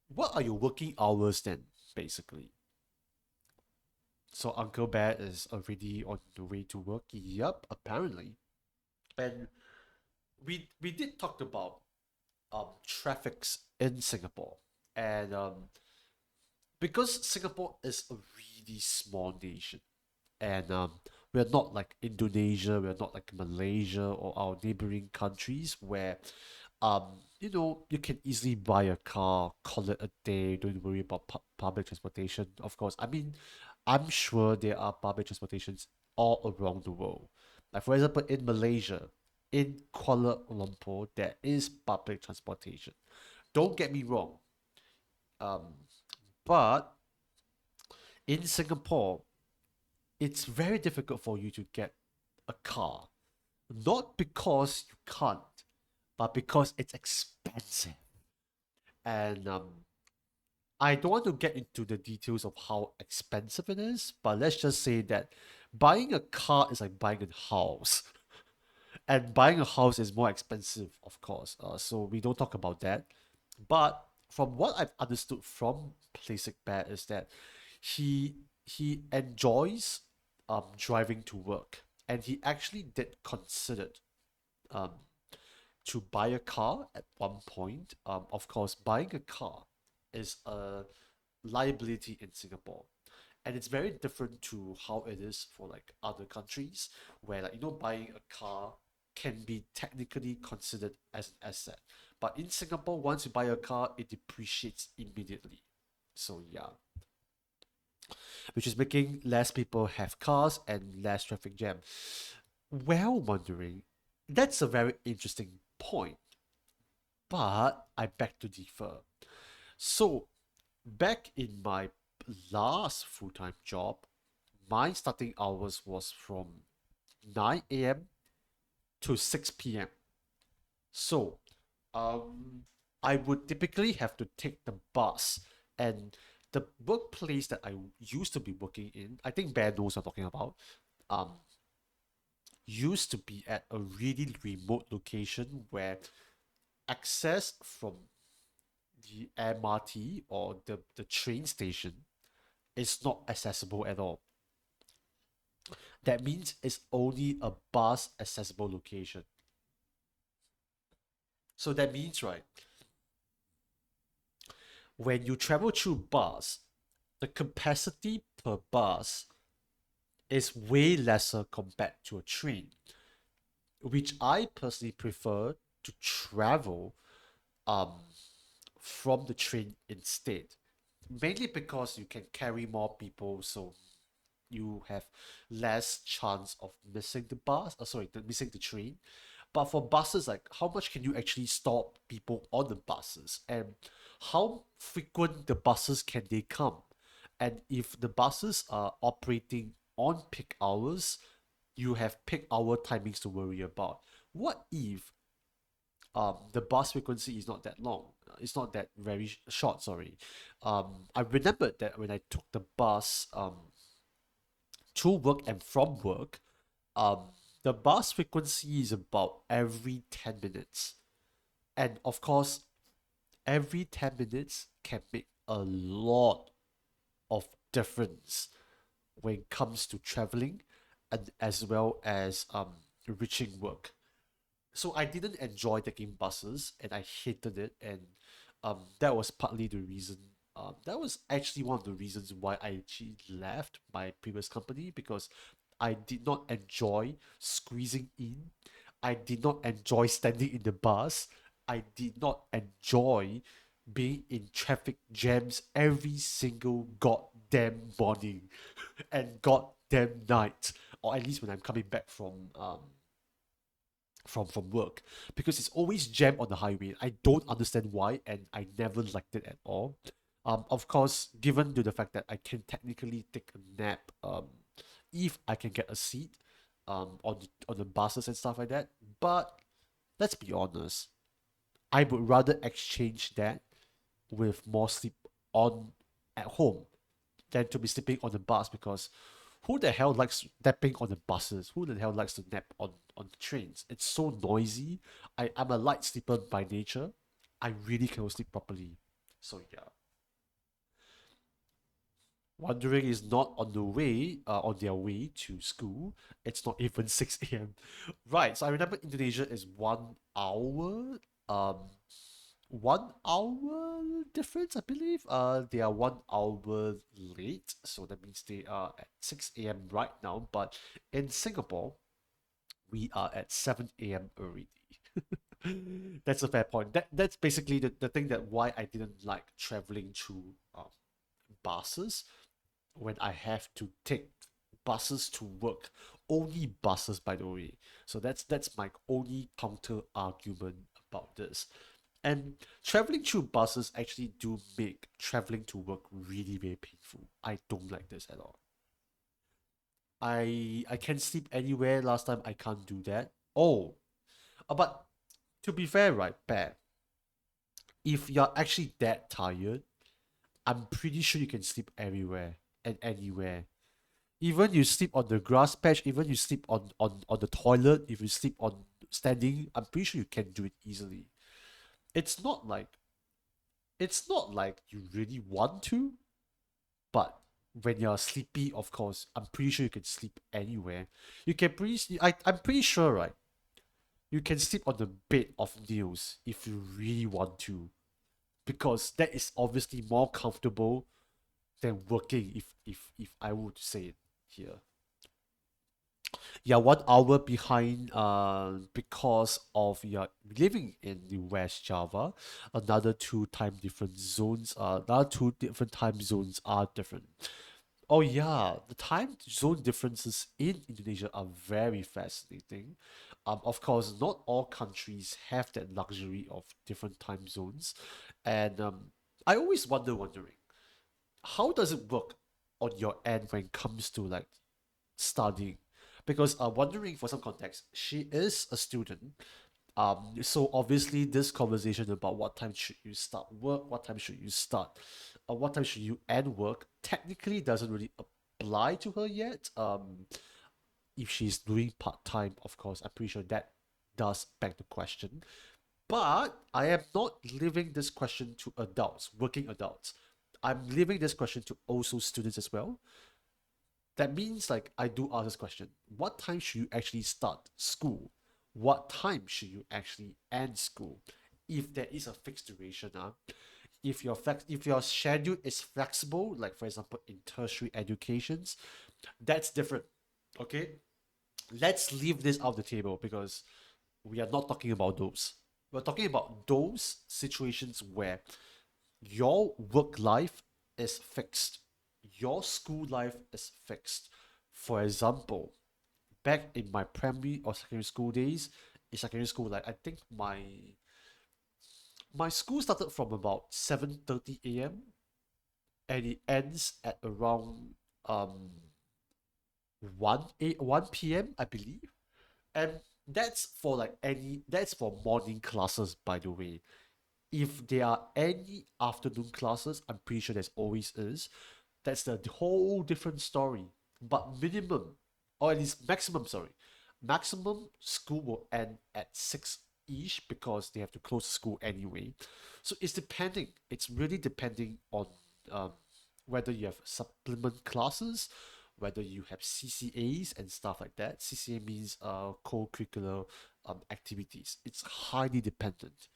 what are your working hours then, basically? So Uncle Bear is already on the way to work. Yup, apparently. And we did talk about traffics in Singapore. And because Singapore is a really small nation, and we're not like Indonesia, we're not like Malaysia or our neighboring countries where you can easily buy a car, call it a day, don't worry about public transportation. Of course, I mean, I'm sure there are public transportations all around the world. Like for example, in Malaysia, in Kuala Lumpur, there is public transportation. Don't get me wrong, um, but in Singapore, it's very difficult for you to get a car. Not because you can't, but because it's expensive. And I don't want to get into the details of how expensive it is, but let's just say that buying a car is like buying a house. And buying a house is more expensive, of course. So we don't talk about that. But from what I've understood from Plastic Bear is that he he enjoys driving to work, and he actually did consider um to buy a car at one point. Of course, buying a car is a liability in Singapore. And it's very different to how it is for like other countries where like buying a car can be technically considered as an asset. But in Singapore, once you buy a car, it depreciates immediately. So yeah, which is making less people have cars and less traffic jam. Well, wondering, that's a very interesting point, but I beg to differ. So back in my last full-time job, my starting hours was from 9 a.m. to 6 p.m. So, um, I would typically have to take the bus, and the workplace that I used to be working in, I think Bear knows what I'm talking about, um, used to be at a really remote location where access from the MRT or the train station is not accessible at all. That means it's only a bus accessible location. So that means, right, when you travel through bus, the capacity per bus is way lesser compared to a train, which I personally prefer to travel um from the train instead. Mainly because you can carry more people, so you have less chance of missing the bus. Sorry, missing the train. But for buses, like how much can you actually stop people on the buses, and how frequent the buses can they come? And if the buses are operating on peak hours, you have peak hour timings to worry about. What if the bus frequency is not that long? It's not that very short. Sorry. I remembered that when I took the bus to work and from work, Um, the bus frequency is about every 10 minutes. And of course, every 10 minutes can make a lot of difference when it comes to traveling and as well as reaching work. So I didn't enjoy taking buses and I hated it, and that was partly the reason. That was actually one of the reasons why I actually left my previous company, because I did not enjoy squeezing in. I did not enjoy standing in the bus. I did not enjoy being in traffic jams every single goddamn morning and goddamn night, or at least when I'm coming back from work, because it's always jammed on the highway. I don't understand why, and I never liked it at all. Of course, given to the fact that I can technically take a nap, if I can get a seat, on the buses and stuff like that. But let's be honest, I would rather exchange that with more sleep on at home than to be sleeping on the bus, because who the hell likes napping on the buses? Who the hell likes to nap on the trains? It's so noisy. I'm a light sleeper by nature. I really cannot sleep properly. So yeah. Wandering is not on the way, on their way to school. It's not even 6 a.m. Right. So I remember Indonesia is 1 hour. Um, 1 hour difference, I believe. They are 1 hour late, so that means they are at 6 a.m. right now. But in Singapore, we are at 7 a.m. already. That's a fair point. That's basically the thing that why I didn't like traveling through buses when I have to take buses to work. Only buses, by the way. So that's my only counter argument about this. And traveling through buses actually do make traveling to work really, very painful. I don't like this at all. I can sleep anywhere. Last time I can't do that. Oh, but to be fair, right, Bear, if you're actually that tired, I'm pretty sure you can sleep everywhere and anywhere. Even you sleep on the grass patch, even you sleep on the toilet, if you sleep on standing, I'm pretty sure you can do it easily. It's not like it's not like you really want to, but when you're sleepy, of course, I'm pretty sure you can sleep anywhere. You can I'm pretty sure, right? You can sleep on the bed of nails if you really want to, because that is obviously more comfortable than working. If I were to say it here, yeah, 1 hour behind. Because of your living in the West Java, another two time different zones. Another two different time zones are different. Oh yeah, the time zone differences in Indonesia are very fascinating. Of course, not all countries have that luxury of different time zones, and I always wondering, how does it work on your end when it comes to like studying? Because wondering for some context, she is a student. So obviously this conversation about what time should you start work, what time should you start, what time should you end work, technically doesn't really apply to her yet. If she's doing part time, of course, I'm pretty sure that does beg the question. But I am not leaving this question to adults, working adults. I'm leaving this question to also students as well. That means like I do ask this question: what time should you actually start school? What time should you actually end school? If there is a fixed duration, if your schedule is flexible, like for example in tertiary educations, that's different. Okay, let's leave this off the table, because we are not talking about those. We're talking about those situations where your work life is fixed, your school life is fixed. For example, back in my primary or secondary school days, in secondary school, like I think my school started from about 7:30 a.m. and it ends at around um 1 p.m. I believe. And that's for morning classes, by the way. If there are any afternoon classes, I'm pretty sure there's always is. That's the whole different story. But minimum or at least maximum, sorry, maximum school will end at 6 ish because they have to close school anyway. So it's depending. It's really depending on um, whether you have supplement classes, whether you have CCAs and stuff like that. CCA means co-curricular activities. It's highly dependent.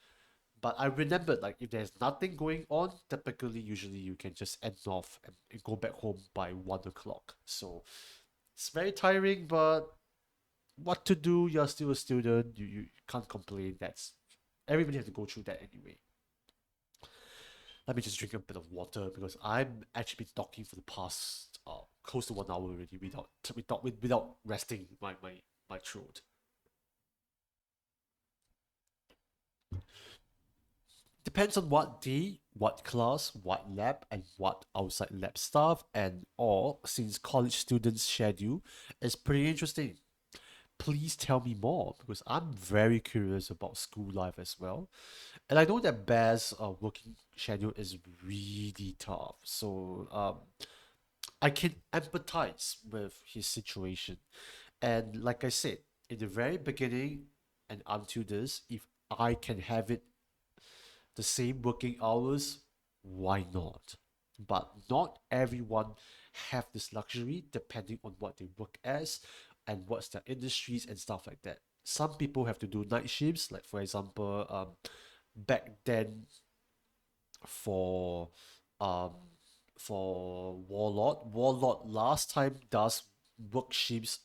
But I remembered, like, if there's nothing going on, typically, usually you can just end off and go back home by 1 o'clock. So it's very tiring, but what to do? You're still a student. You can't complain. That's everybody has to go through that anyway. Let me just drink a bit of water because I'm actually been talking for the past close to 1 hour already without resting my throat. Depends on what day, what class, what lab, and what outside lab stuff, and all. Since college students' schedule is pretty interesting. Please tell me more because I'm very curious about school life as well. And I know that Bear's working schedule is really tough. So I can empathize with his situation. And like I said, in the very beginning and until this, if I can have it the same working hours, why not? But not everyone have this luxury depending on what they work as and what's their industries and stuff like that. Some people have to do night shifts, like for example, back then for um Warlord last time does work shifts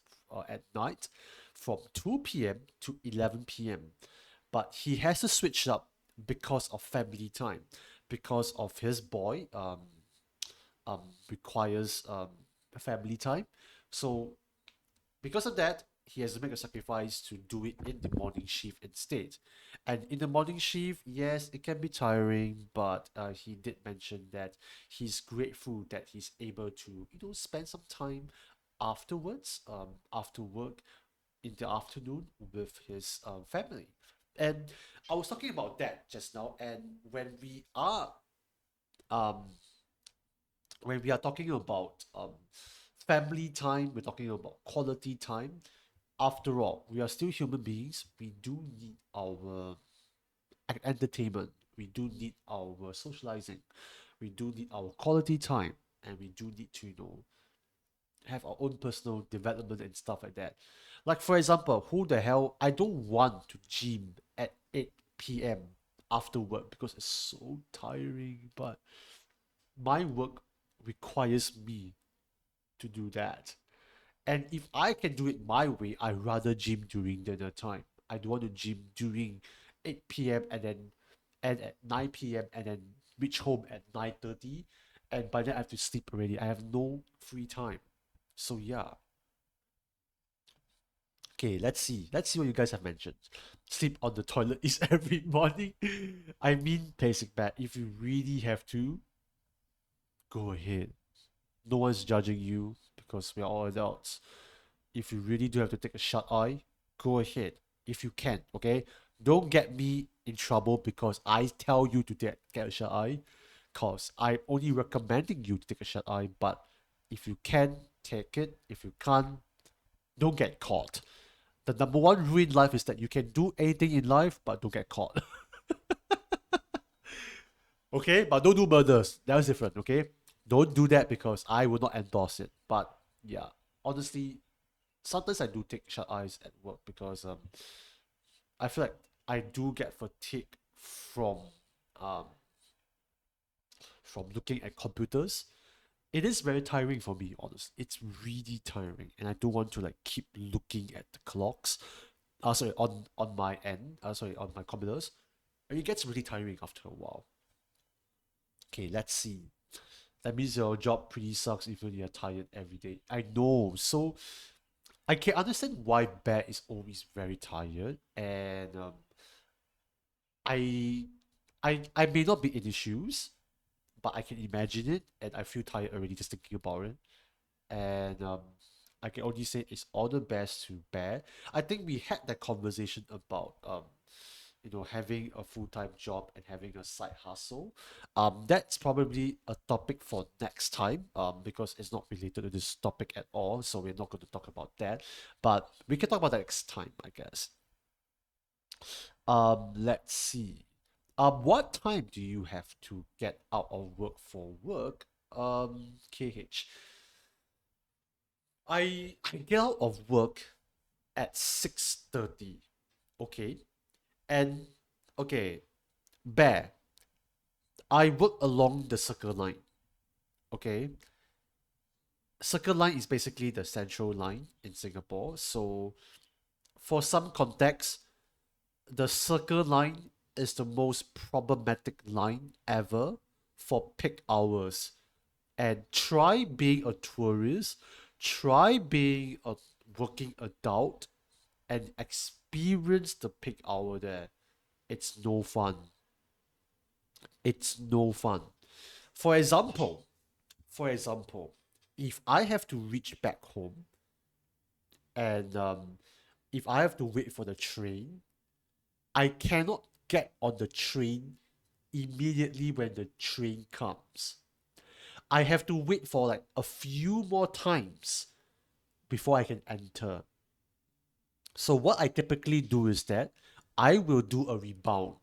at night from 2 p.m. to 11 p.m. But he has to switch up because of family time, because of his boy requires family time. So because of that, he has to make a sacrifice to do it in the morning shift instead. And in the morning shift, yes, it can be tiring, but he did mention that he's grateful that he's able to, spend some time afterwards, after work in the afternoon with his family. And I was talking about that just now. And um, when we are talking about family time, we're talking about quality time. After all, we are still human beings. We do need our entertainment. We do need our socializing. We do need our quality time, and we do need to, have our own personal development and stuff like that. Like for example, who the hell? I don't want to gym at 8 p.m. after work because it's so tiring. But my work requires me to do that. And if I can do it my way, I rather gym during dinner time. I don't want to gym during 8 p.m. and then end at 9 p.m. and then reach home at 9:30. And by then I have to sleep already. I have no free time. So yeah. Okay, let's see. Let's see what you guys have mentioned. Sleep on the toilet is every morning. I mean basic bad. If you really have to, go ahead. No one's judging you because we are all adults. If you really do have to take a shut eye, go ahead. If you can, okay? Don't get me in trouble because I tell you to get a shut eye. Cause I'm only recommending you to take a shut eye, but if you can, take it. If you can't, don't get caught. The number one rule in life is that you can do anything in life, but don't get caught. Okay? But don't do murders. That's different, okay? Don't do that because I will not endorse it. But yeah, honestly, sometimes I do take shut eyes at work because I feel like I do get fatigue um from looking at computers. It is very tiring for me, honestly. It's really tiring, and I don't want to like keep looking at the clocks. Sorry, on my end. Sorry, on my computers, and it gets really tiring after a while. Okay, let's see. That means your job pretty sucks even you're tired every day. I know. So I can understand why Bear is always very tired, and I, I may not be in his shoes, but I can imagine it, and I feel tired already just thinking about it. And I can only say it's all the best to Bear. I think we had that conversation about having a full-time job and having a side hustle. That's probably a topic for next time, because it's not related to this topic at all, so we're not going to talk about that. But we can talk about that next time, I guess. Let's see. What time do you have to get out of work for work? KH. I get out of work at 6:30. Okay. And okay, Bear, I work along the Circle Line. Okay. Circle Line is basically the central line in Singapore. So for some context, the Circle Line is the most problematic line ever for peak hours. And try being a tourist, try being a working adult, and experience the peak hour there. It's no fun. It's no fun. For example, for example, if I have to reach back home and if I have to wait for the train, I cannot get on the train immediately when the train comes. I have to wait for like a few more times before I can enter. So what I typically do is that I will do a rebound,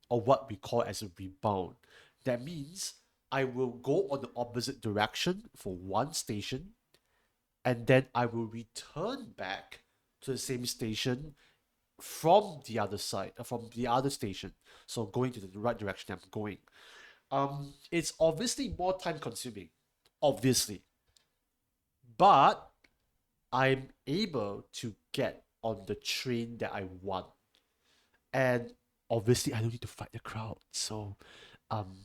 or what we call as a rebound. That means I will go on the opposite direction for one station, and then I will return back to the same station from the other side, from the other station. So going to the right direction I'm going. It's obviously more time consuming, obviously, but I'm able to get on the train that I want, and obviously I don't need to fight the crowd. So, um,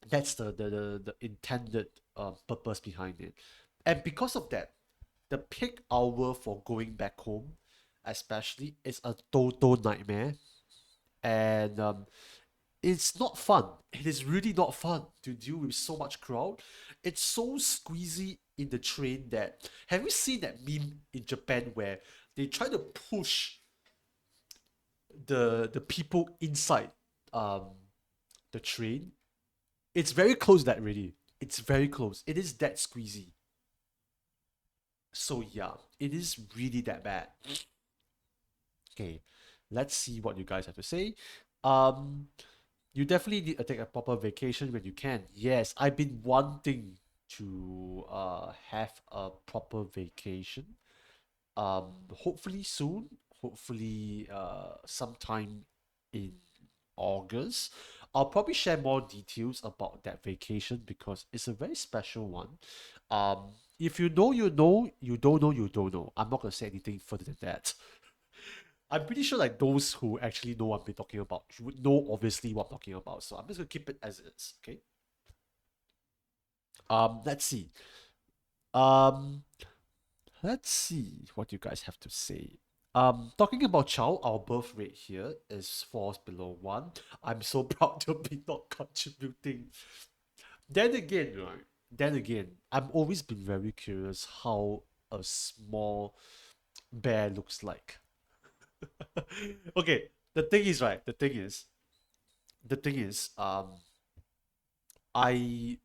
that's the intended purpose behind it, and because of that, the peak hour for going back home, especially, is a total nightmare, and it's not fun. It is really not fun to deal with so much crowd. It's so squeezy in the train that have you seen that meme in Japan where they try to push the people inside um the train? It's very close to that really. It's very close. It is that squeezy. So yeah, it is really that bad. Okay, let's see what you guys have to say. Um, you definitely need to take a proper vacation when you can. Yes, I've been wanting to have a proper vacation. Hopefully soon. Hopefully sometime in August. I'll probably share more details about that vacation because it's a very special one. If you know, you know. You don't know, you don't know. I'm not gonna say anything further than that. I'm pretty sure like those who actually know what I'm talking about would know obviously what I'm talking about. So I'm just gonna keep it as it is. Okay. Let's see. Um, let's see what you guys have to say. Talking about child, our birth rate here is falls below one. I'm so proud to be not contributing. Then again, right? Then again, I've always been very curious how a small bear looks like. Okay, the thing is, right? The thing is, I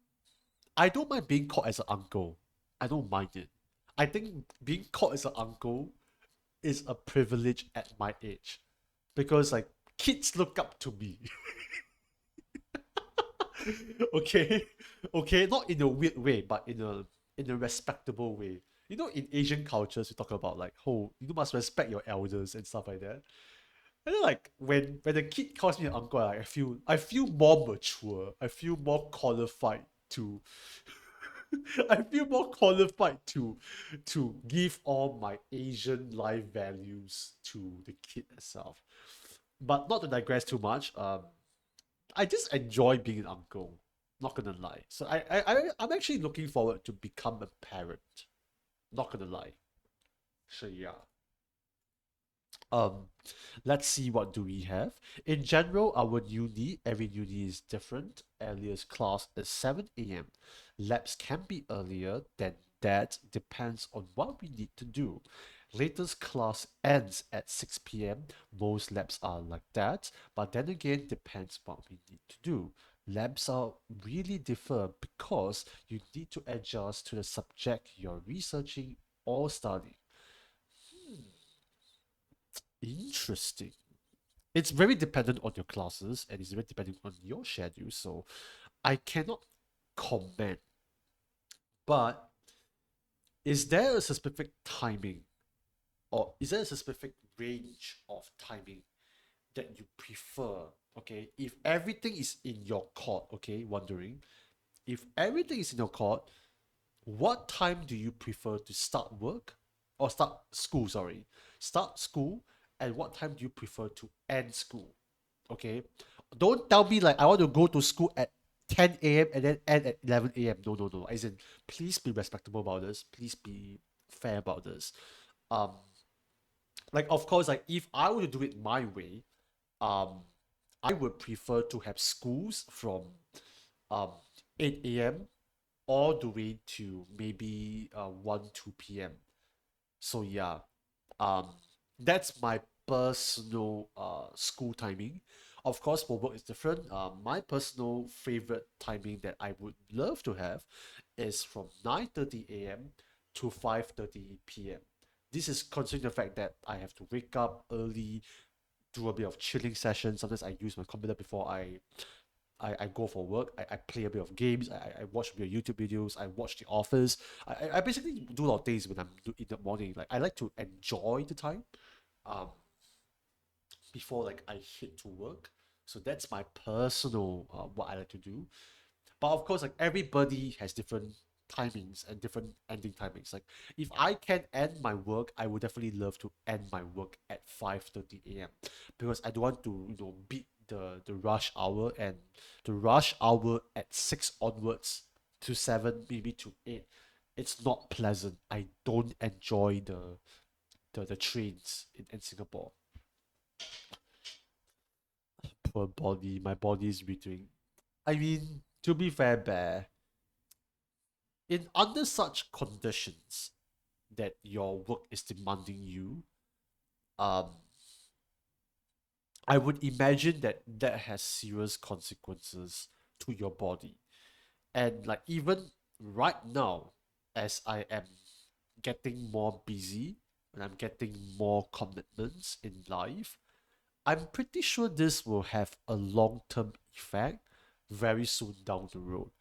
I don't mind being called as an uncle. I don't mind it. I think being called as an uncle is a privilege at my age because like kids look up to me. Okay, okay, not in a weird way, but in a respectable way. In Asian cultures, we talk about like, oh, you must respect your elders and stuff like that. And then like when the kid calls me an uncle, like, I feel more mature. I feel more qualified to I feel more qualified to give all my Asian life values to the kid itself. But not to digress too much, I just enjoy being an uncle. Not gonna lie. So I'm actually looking forward to become a parent. Not gonna lie. So yeah. Um, let's see what do we have. In general, our uni, every uni is different. Earliest class is 7 a.m. Labs can be earlier than that, depends on what we need to do. Latest class ends at 6 p.m. Most labs are like that, but then again, depends what we need to do. Labs are really differ because you need to adjust to the subject you're researching or studying. Interesting. It's very dependent on your classes and it's very dependent on your schedule, so I cannot comment. But is there a specific timing or is there a specific range of timing that you prefer? Okay, if everything is in your court, okay, wondering if everything is in your court, what time do you prefer to start work or start school? Sorry, start school, and what time do you prefer to end school? Okay, don't tell me like I want to go to school at 10 a.m. and then end at 11 a.m. No, no, no. As in, please be respectable about this. Please be fair about this. Um, like of course, like if I were to do it my way, um, I would prefer to have schools from um 8 a.m. all the way to maybe 1 2 p.m. So yeah, um, that's my personal school timing. Of course, for work is different. My personal favorite timing that I would love to have is from 9:30 a.m. to 5:30 p.m. This is considering the fact that I have to wake up early, do a bit of chilling session. Sometimes I use my computer before I go for work. I play a bit of games. I watch a bit of YouTube videos. I watch The Office. I basically do a lot of things when in the morning. Like I like to enjoy the time um, before like I hit to work. So that's my personal what I like to do. But of course, like everybody has different timings and different ending timings. Like if I can end my work, I would definitely love to end my work at 5:30 a.m. because I don't want to beat the rush hour, and the rush hour at 6 onwards to 7 maybe to 8. It's not pleasant. I don't enjoy the trains in Singapore. Poor body, my body is between. I mean, to be fair, Bear, in under such conditions that your work is demanding you, um, I would imagine that that has serious consequences to your body. And like even right now, as I am getting more busy and I'm getting more commitments in life, I'm pretty sure this will have a long term effect very soon down the road.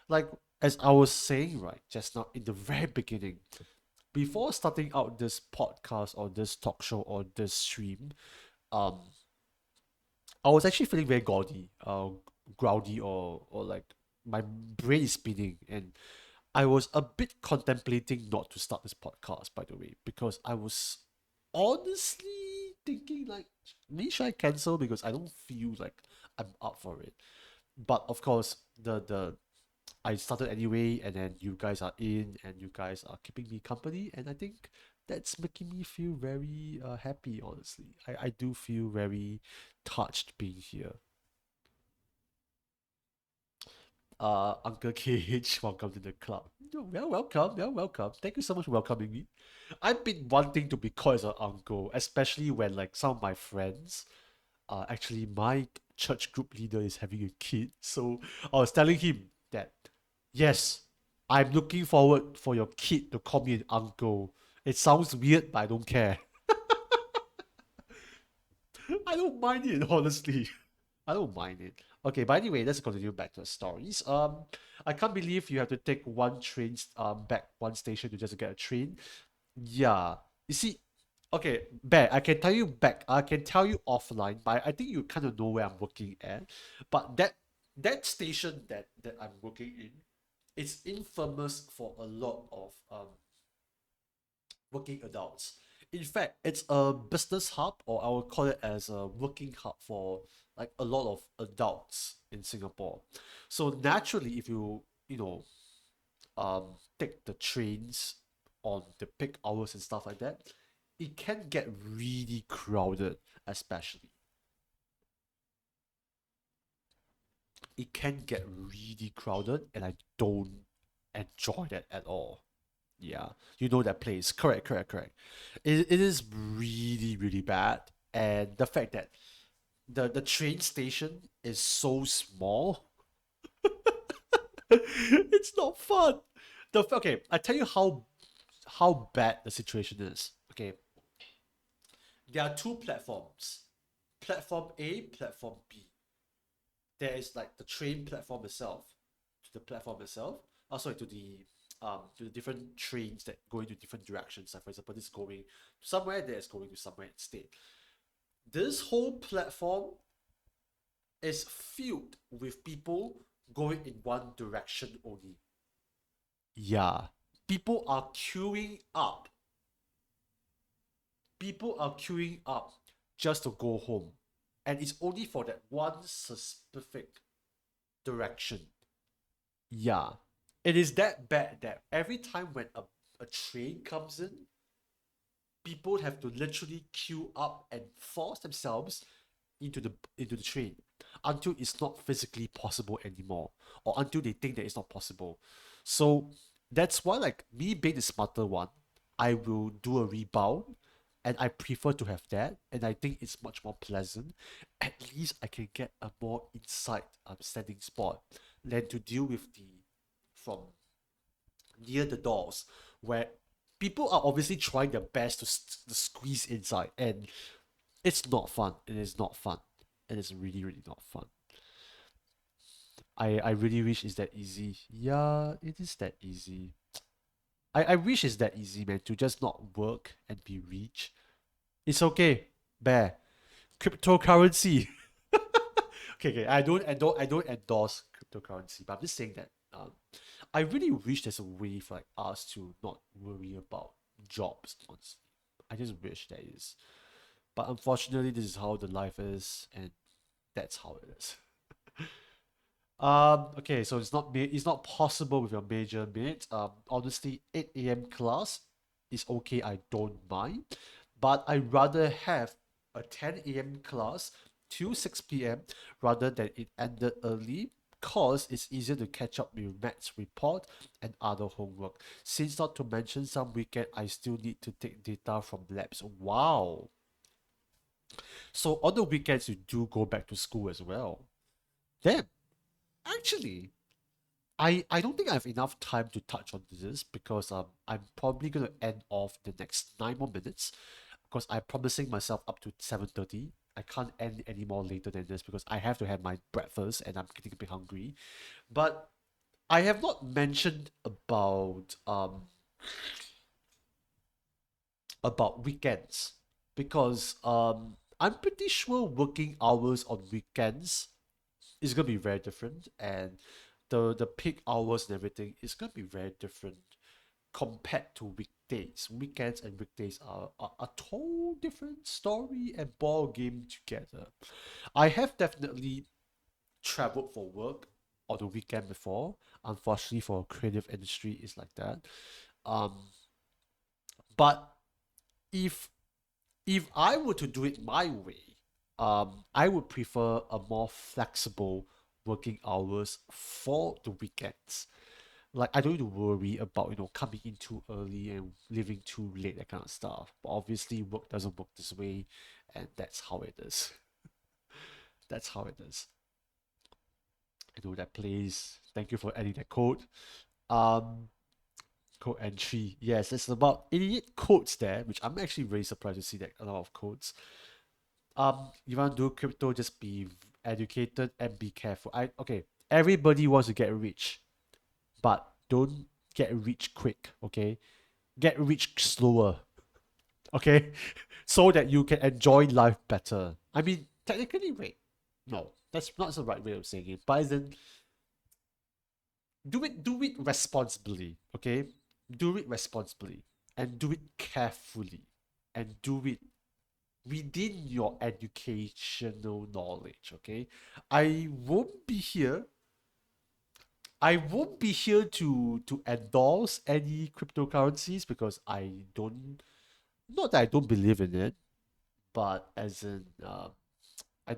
Like as I was saying right just now in the very beginning, before starting out this podcast or this talk show or this stream, um, I was actually feeling very gaudy, growly, or like my brain is spinning, and I was a bit contemplating not to start this podcast, by the way, because I was honestly thinking like, maybe should I cancel because I don't feel like I'm up for it. But of course, the I started anyway, and then you guys are in, and you guys are keeping me company, and I think that's making me feel very happy. Honestly, I do feel very touched being here. Uncle Cage, welcome to the club. Well, welcome, well, welcome. Thank you so much for welcoming me. I've been wanting to be called as an uncle, especially when like some of my friends, actually my church group leader is having a kid. So I was telling him that yes, I'm looking forward for your kid to call me an uncle. It sounds weird, but I don't care. I don't mind it, honestly. I don't mind it. Okay, but anyway, let's continue back to the stories. I can't believe you have to take one train back one station to just get a train. Yeah. You see, okay, back. I can tell you back. I can tell you offline, but I think you kind of know where I'm working at. But that station that I'm working in, it's infamous for a lot of working adults. In fact, it's a business hub, or I would call it as a working hub for like a lot of adults in Singapore. So naturally, if take the trains on the peak hours and stuff like that, it can get really crowded, especially. It can get really crowded, and I don't enjoy that at all. Yeah, you know that place. Correct, correct, correct. It is really, really bad. And the fact that the train station is so small, it's not fun. Okay, I tell you how bad the situation is. Okay, there are two platforms. Platform A, platform B. There is like the train platform itself, to the platform itself. Also to the different trains that go into different directions. Like for example, this is going somewhere, there is going to somewhere instead. This whole platform is filled with people going in one direction only. Yeah. People are queuing up. People are queuing up just to go home. And it's only for that one specific direction. Yeah. It is that bad that every time when a train comes in, people have to literally queue up and force themselves into the train until it's not physically possible anymore, or until they think that it's not possible. So that's why, like me being the smarter one, I will do a rebound, and I prefer to have that, and I think it's much more pleasant. At least I can get a more inside standing spot than to deal with the from near the doors where people are obviously trying their best to squeeze inside, and it's not fun. It is not fun. It is really, really not fun. I really wish it's that easy. Yeah, it is that easy. I wish it's that easy, man, to just not work and be rich. It's okay, bear. Cryptocurrency. Okay, okay. I don't endorse cryptocurrency, but I'm just saying that I really wish there's a way for like us to not worry about jobs, honestly. I just wish there is. But unfortunately, this is how the life is, and that's how it is. Okay, so it's not possible with your major mate. Honestly, 8 a.m. class is okay. I don't mind, but I rather have a 10 a.m. class till 6 p.m. rather than it ended early. Cause it's easier to catch up with maths report and other homework. Since not to mention some weekend, I still need to take data from labs. Wow. So on the weekends, you do go back to school as well. Then, actually, I don't think I have enough time to touch on this because I'm probably gonna end off the next 9 more minutes because I'm promising myself up to 7:30. I can't end any more later than this because I have to have my breakfast and I'm getting a bit hungry. But I have not mentioned about weekends because I'm pretty sure working hours on weekends is gonna be very different, and the peak hours and everything is gonna be very different compared to weekdays. Weekends and weekdays are a total different story and ball game together. I have definitely traveled for work on the weekend before. Unfortunately, for creative industry, it's like that. Um, but if if I were to do it my way, I would prefer a more flexible working hours for the weekends. Like I don't need to worry about coming in too early and leaving too late, that kind of stuff. But obviously, work doesn't work this way, and that's how it is. That's how it is. I know that place. Thank you for adding that code. Um, Code entry. Yes, it's about 88 codes there, which I'm actually very surprised to see that a lot of codes. You want to do crypto, just be educated and be careful. Okay, everybody wants to get rich, but don't get rich quick, okay? Get rich slower, okay? So that you can enjoy life better. I mean, technically, wait. No, that's not the right way of saying it. But as in, do it responsibly, okay? Do it responsibly and do it carefully and do it within your educational knowledge, okay? I won't be here. I won't be here to endorse any cryptocurrencies because I don't, not that I don't believe in it, but as in I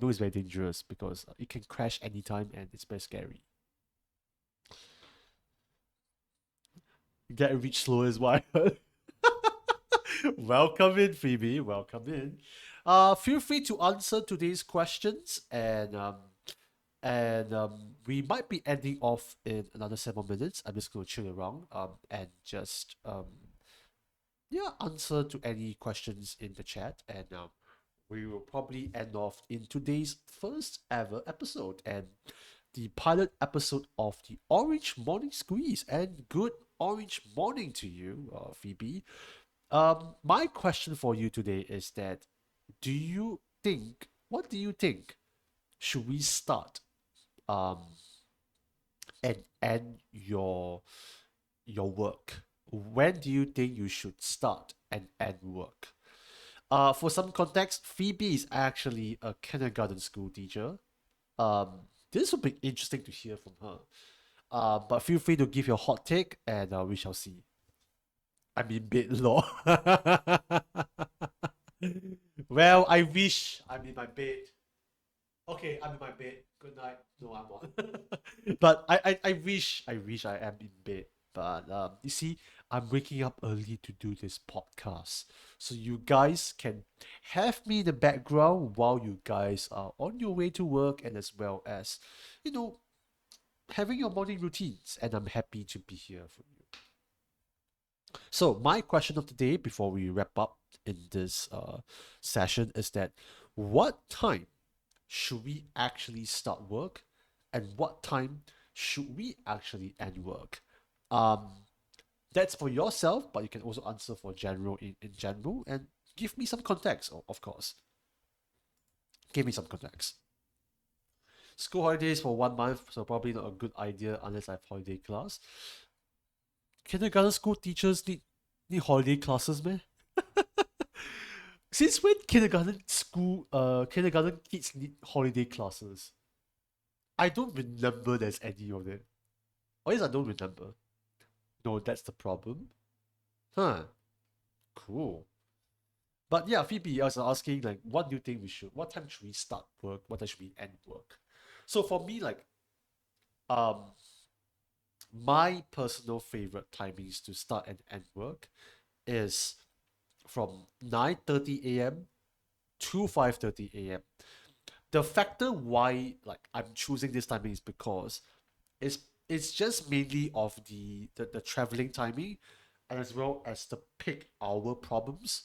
know it's very dangerous because it can crash anytime and it's very scary. Get rich slow is why. Welcome in, Phoebe. Welcome in. Feel free to answer today's questions, and we might be ending off in another 7 minutes. I'm just going to chill around and just yeah, answer to any questions in the chat, and we will probably end off in today's first ever episode and the pilot episode of the Orange Morning Squeeze. And good orange morning to you, Phoebe. My question for you today is that what do you think, should we start um and end your work? When do you think you should start and end work? For some context, Phoebe is actually a kindergarten school teacher. Um, this will be interesting to hear from her. But feel free to give your hot take, and we shall see. I'm in bed, lol. Well, I wish I'm in my bed. Okay, I'm in my bed. Good night. No, I'm not. But I wish I am in bed. But you see, I'm waking up early to do this podcast, so you guys can have me in the background while you guys are on your way to work, and as well as, you know, having your morning routines. And I'm happy to be here for you. So my question of the day, before we wrap up in this session, is that what time should we actually start work, and what time should we actually end work? Um, that's for yourself, but you can also answer for general in general, and give me some context, of course. Give me some context. School holidays for 1 month, so probably not a good idea unless I have holiday class. Kindergarten school teachers need holiday classes, man. Since when kindergarten kids need holiday classes? I don't remember there's any of it. Or yes, I don't remember. No, that's the problem. Huh. Cool. But yeah, Phoebe, I was asking, like, what time should we start work? What time should we end work? So for me, like, um, my personal favorite timings to start and end work is from 9:30 a.m. to 5:30 a.m. The factor why like I'm choosing this timing is because it's it's just mainly of the traveling timing, and as well as the peak hour problems,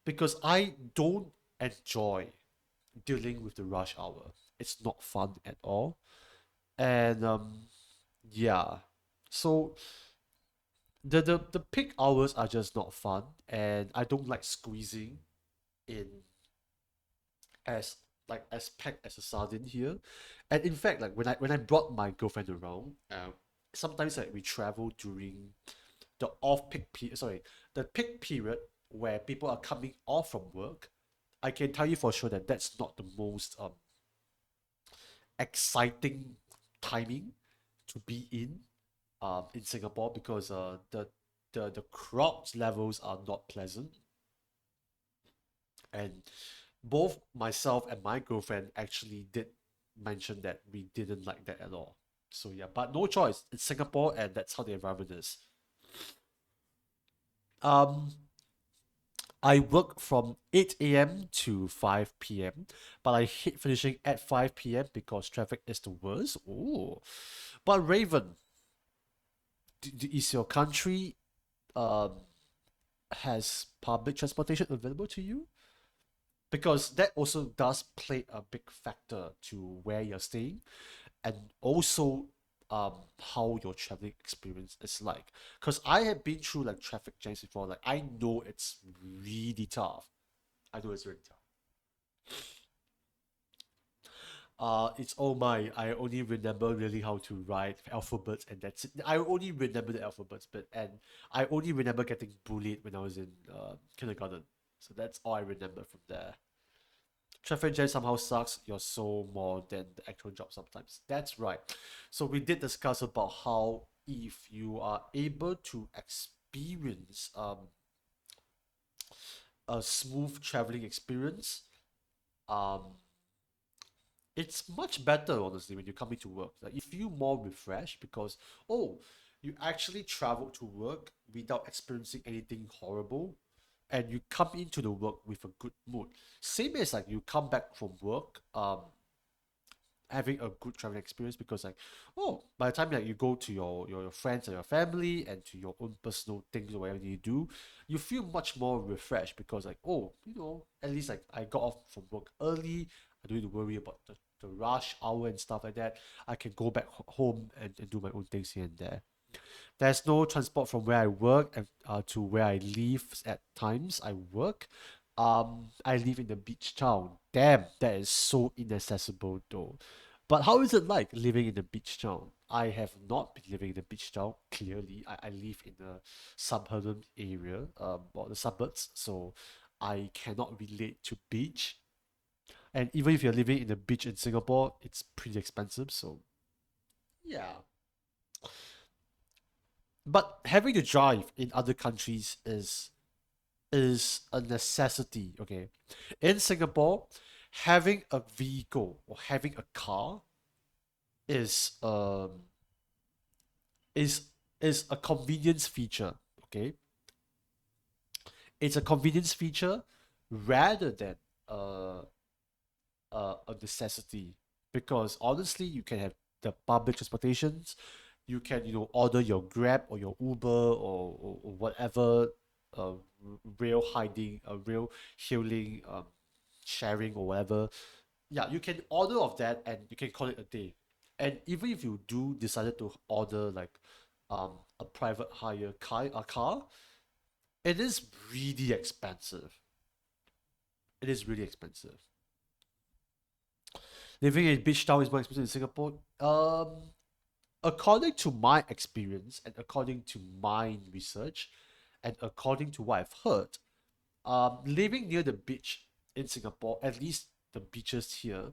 because I don't enjoy dealing with the rush hour. It's not fun at all. And yeah. So the peak hours are just not fun, and I don't like squeezing in as as packed as a sardine here. And in fact, like when I brought my girlfriend around, sometimes like we travel during the the peak period where people are coming off from work. I can tell you for sure that that's not the most exciting timing to be in Singapore, because the crowd levels are not pleasant, and both myself and my girlfriend actually did mention that we didn't like that at all. So yeah, but no choice. It's Singapore, and that's how the environment is. Um, I work from 8 a.m. to 5 p.m., but I hate finishing at 5 p.m. because traffic is the worst. Oh, but Raven, is your country um has public transportation available to you? Because that also does play a big factor to where you're staying, and also how your traveling experience is like. Because I have been through like traffic jams before. Like I know it's really tough. I know it's really tough. It's oh my, I only remember really how to write alphabets, and that's it. I only remember the alphabets, and I only remember getting bullied when I was in kindergarten. So that's all I remember from there. Traffic jam somehow sucks your soul more than the actual job sometimes. That's right. So we did discuss about how if you are able to experience a smooth traveling experience, um, it's much better honestly when you come into work. Like you feel more refreshed because oh, You actually travel to work without experiencing anything horrible, and you come into the work with a good mood. Same as like you come back from work, having a good traveling experience because like, oh, by the time like you go to your friends and your family and to your own personal things or whatever you do, you feel much more refreshed because like, oh, at least like I got off from work early. I don't need to worry about the rush hour and stuff like that. I can go back home and do my own things here and there. There's no transport from where I work and to where I live at times I work. I live in the beach town. Damn, that is so inaccessible though. But how is it like living in the beach town? I have not been living in the beach town, clearly. I live in a suburban area, or the suburbs, so I cannot relate to beach. And even if you're living in the beach in Singapore, it's pretty expensive, so yeah. But having to drive in other countries is a necessity, okay? In Singapore, having a vehicle or having a car is is is a convenience feature, okay? It's a convenience feature rather than uh, a necessity because honestly, you can have the public transportations, you can order your Grab or your Uber or whatever uh, rail hiding, rail hailing, sharing or whatever. Yeah, you can order of that and you can call it a day. And even if you do decided to order like a private hire car, it is really expensive. It is really expensive. Living in beach town is more expensive in Singapore. According to my experience and according to my research, and according to what I've heard, living near the beach in Singapore, at least the beaches here,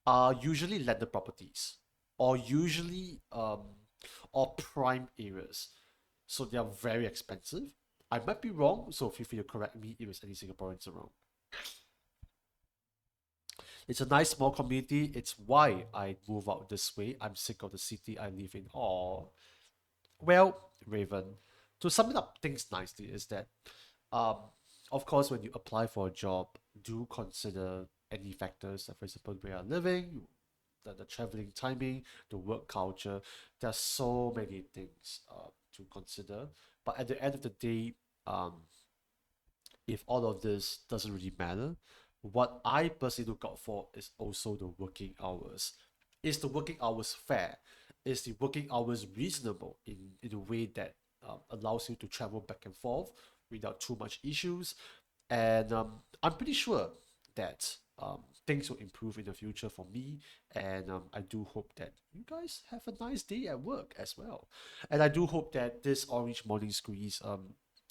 are usually landed properties or usually or prime areas. So they are very expensive. I might be wrong, so feel free to correct me if there's any Singaporeans around. It's a nice small community. It's why I move out this way. I'm sick of the city I live in. Oh, well, Raven, to sum it up things nicely is that, um, of course, when you apply for a job, do consider any factors, like for example, where you're living, the traveling timing, the work culture. There's so many things to consider. But at the end of the day, um, if all of this doesn't really matter, what I personally look out for is also the working hours. Is the working hours fair? Is the working hours reasonable in a way that allows you to travel back and forth without too much issues? And I'm pretty sure that things will improve in the future for me. And I do hope that you guys have a nice day at work as well. And I do hope that this Orange Morning Squeeze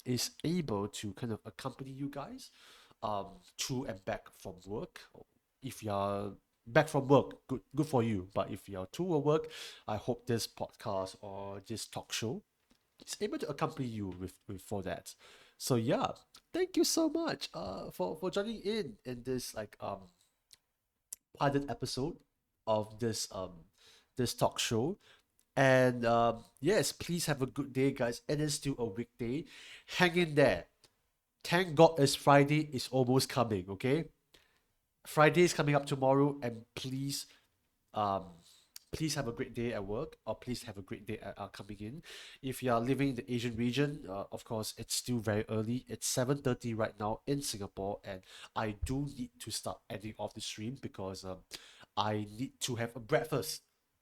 is able to kind of accompany you guys to and back from work. If you're back from work, good for you. But if you're to work, I hope this podcast or this talk show is able to accompany you with for that. So yeah, thank you so much for joining in this like pilot episode of this talk show. And yes, please have a good day, guys. It is still a weekday. Hang in there. Thank God it's Friday. It's almost coming. Okay, Friday is coming up tomorrow, and um, please have a great day at work, or please have a great day at, coming in. If you are living in the Asian region, of course, it's still very early. It's 7:30 right now in Singapore, and I do need to start ending off the stream because I need to have a breakfast.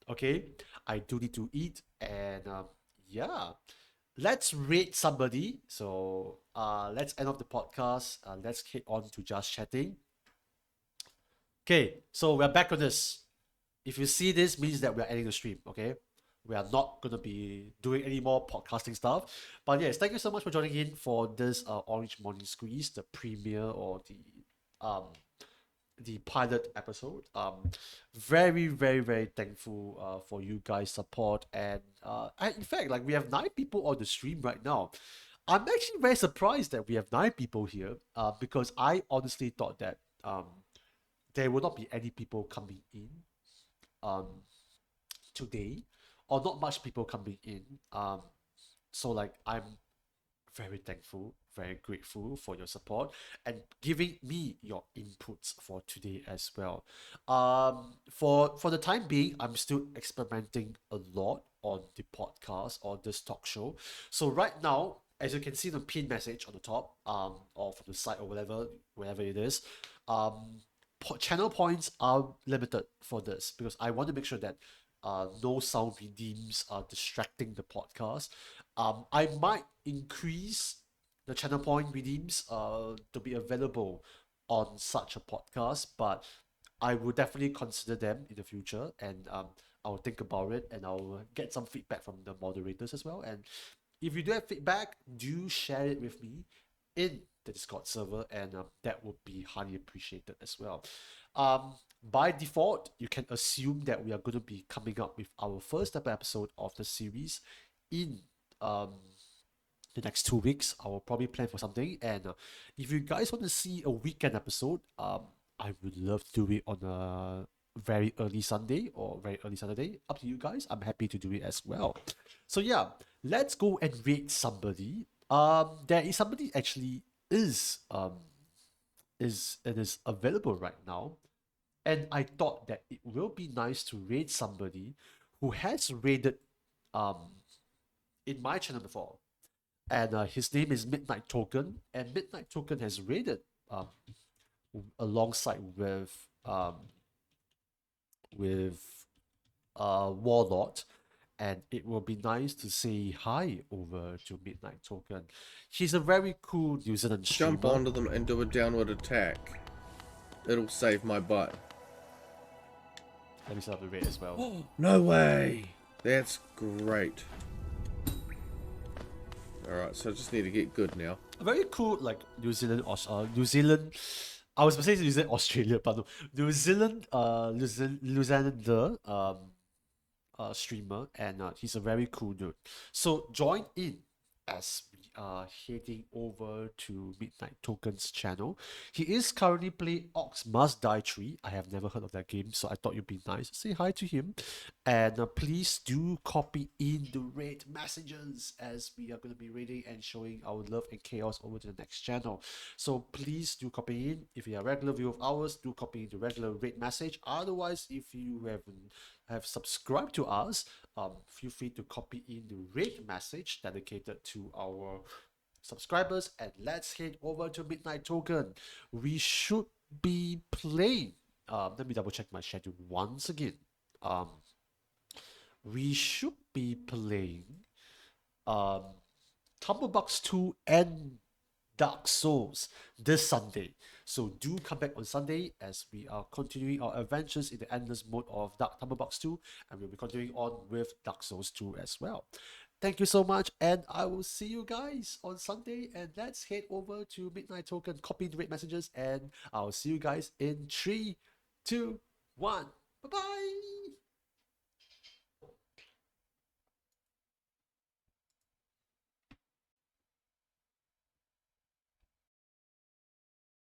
Okay, I do need to eat, and yeah, let's rate somebody. So let's end off the podcast. Let's get on to just chatting. Okay, so we're back on this. If you see this, means that we're ending the stream. Okay, we are not gonna be doing any more podcasting stuff. But yes, thank you so much for joining in for this Orange Morning Squeeze, the premiere or um the pilot episode. Very very thankful for you guys' support and in fact, like we have 9 people on the stream right now. I'm actually very surprised that we have 9 people here. Because I honestly thought that there will not be any people coming in um today, or not much people coming in. So like I'm very thankful, very grateful for your support and giving me your inputs for today as well. For the time being, I'm still experimenting a lot on the podcast or this talk show. So right now, as you can see the pin message on the top, or from the side or whatever, wherever it is, um, channel points are limited for this because I want to make sure that no sound redeems are distracting the podcast. I might increase the channel point redeems to be available on such a podcast, but I will definitely consider them in the future, and I'll think about it, and I'll get some feedback from the moderators as well. And if you do have feedback, do share it with me in the Discord server, and that would be highly appreciated as well. By default, you can assume that we are going to be coming up with our first ever episode of the series in um, the next 2 weeks. I will probably plan for something, and if you guys want to see a weekend episode, I would love to do it on a very early Sunday or very early Saturday. Up to you guys. I'm happy to do it as well. So yeah, let's go and rate somebody. There is somebody actually is it is available right now, and I thought that it will be nice to rate somebody who has rated um in my channel before, and his name is Midnight Token, and Midnight Token has raided um, alongside with Warlord, and it will be nice to say hi over to Midnight Token. He's a very cool New Zealand Jump streamer. onto them and do a downward attack. It'll save my butt. Let me set up the rate as well. No way! That's great. Alright, so I just need to get good now. A very cool like New Zealand. I was supposed to say New Zealand Australia, but no, New Zealander streamer, and he's a very cool dude. So join in as we are heading over to Midnight Token's channel. He is currently playing Ox Must Die 3. I have never heard of that game, so I thought it'd be nice to say hi to him. And please do copy in the raid messages as we are going to be raiding and showing our love and chaos over to the next channel. So please do copy in. If you are a regular viewer of ours, do copy in the regular raid message. Otherwise, if you have subscribed to us, feel free to copy in the raid message dedicated to our subscribers, and let's head over to Midnight Token. We should be playing. Let me double check my schedule once again. We should be playing um, Tumblebox 2 and Dark Souls this Sunday. So do come back on Sunday as we are continuing our adventures in the endless mode of Dark Tumblebox 2, and we'll be continuing on with Dark Souls 2 as well. Thank you so much, and I will see you guys on Sunday, and let's head over to Midnight Token, copy the rate messages, and I'll see you guys in 3, 2, 1. Bye-bye!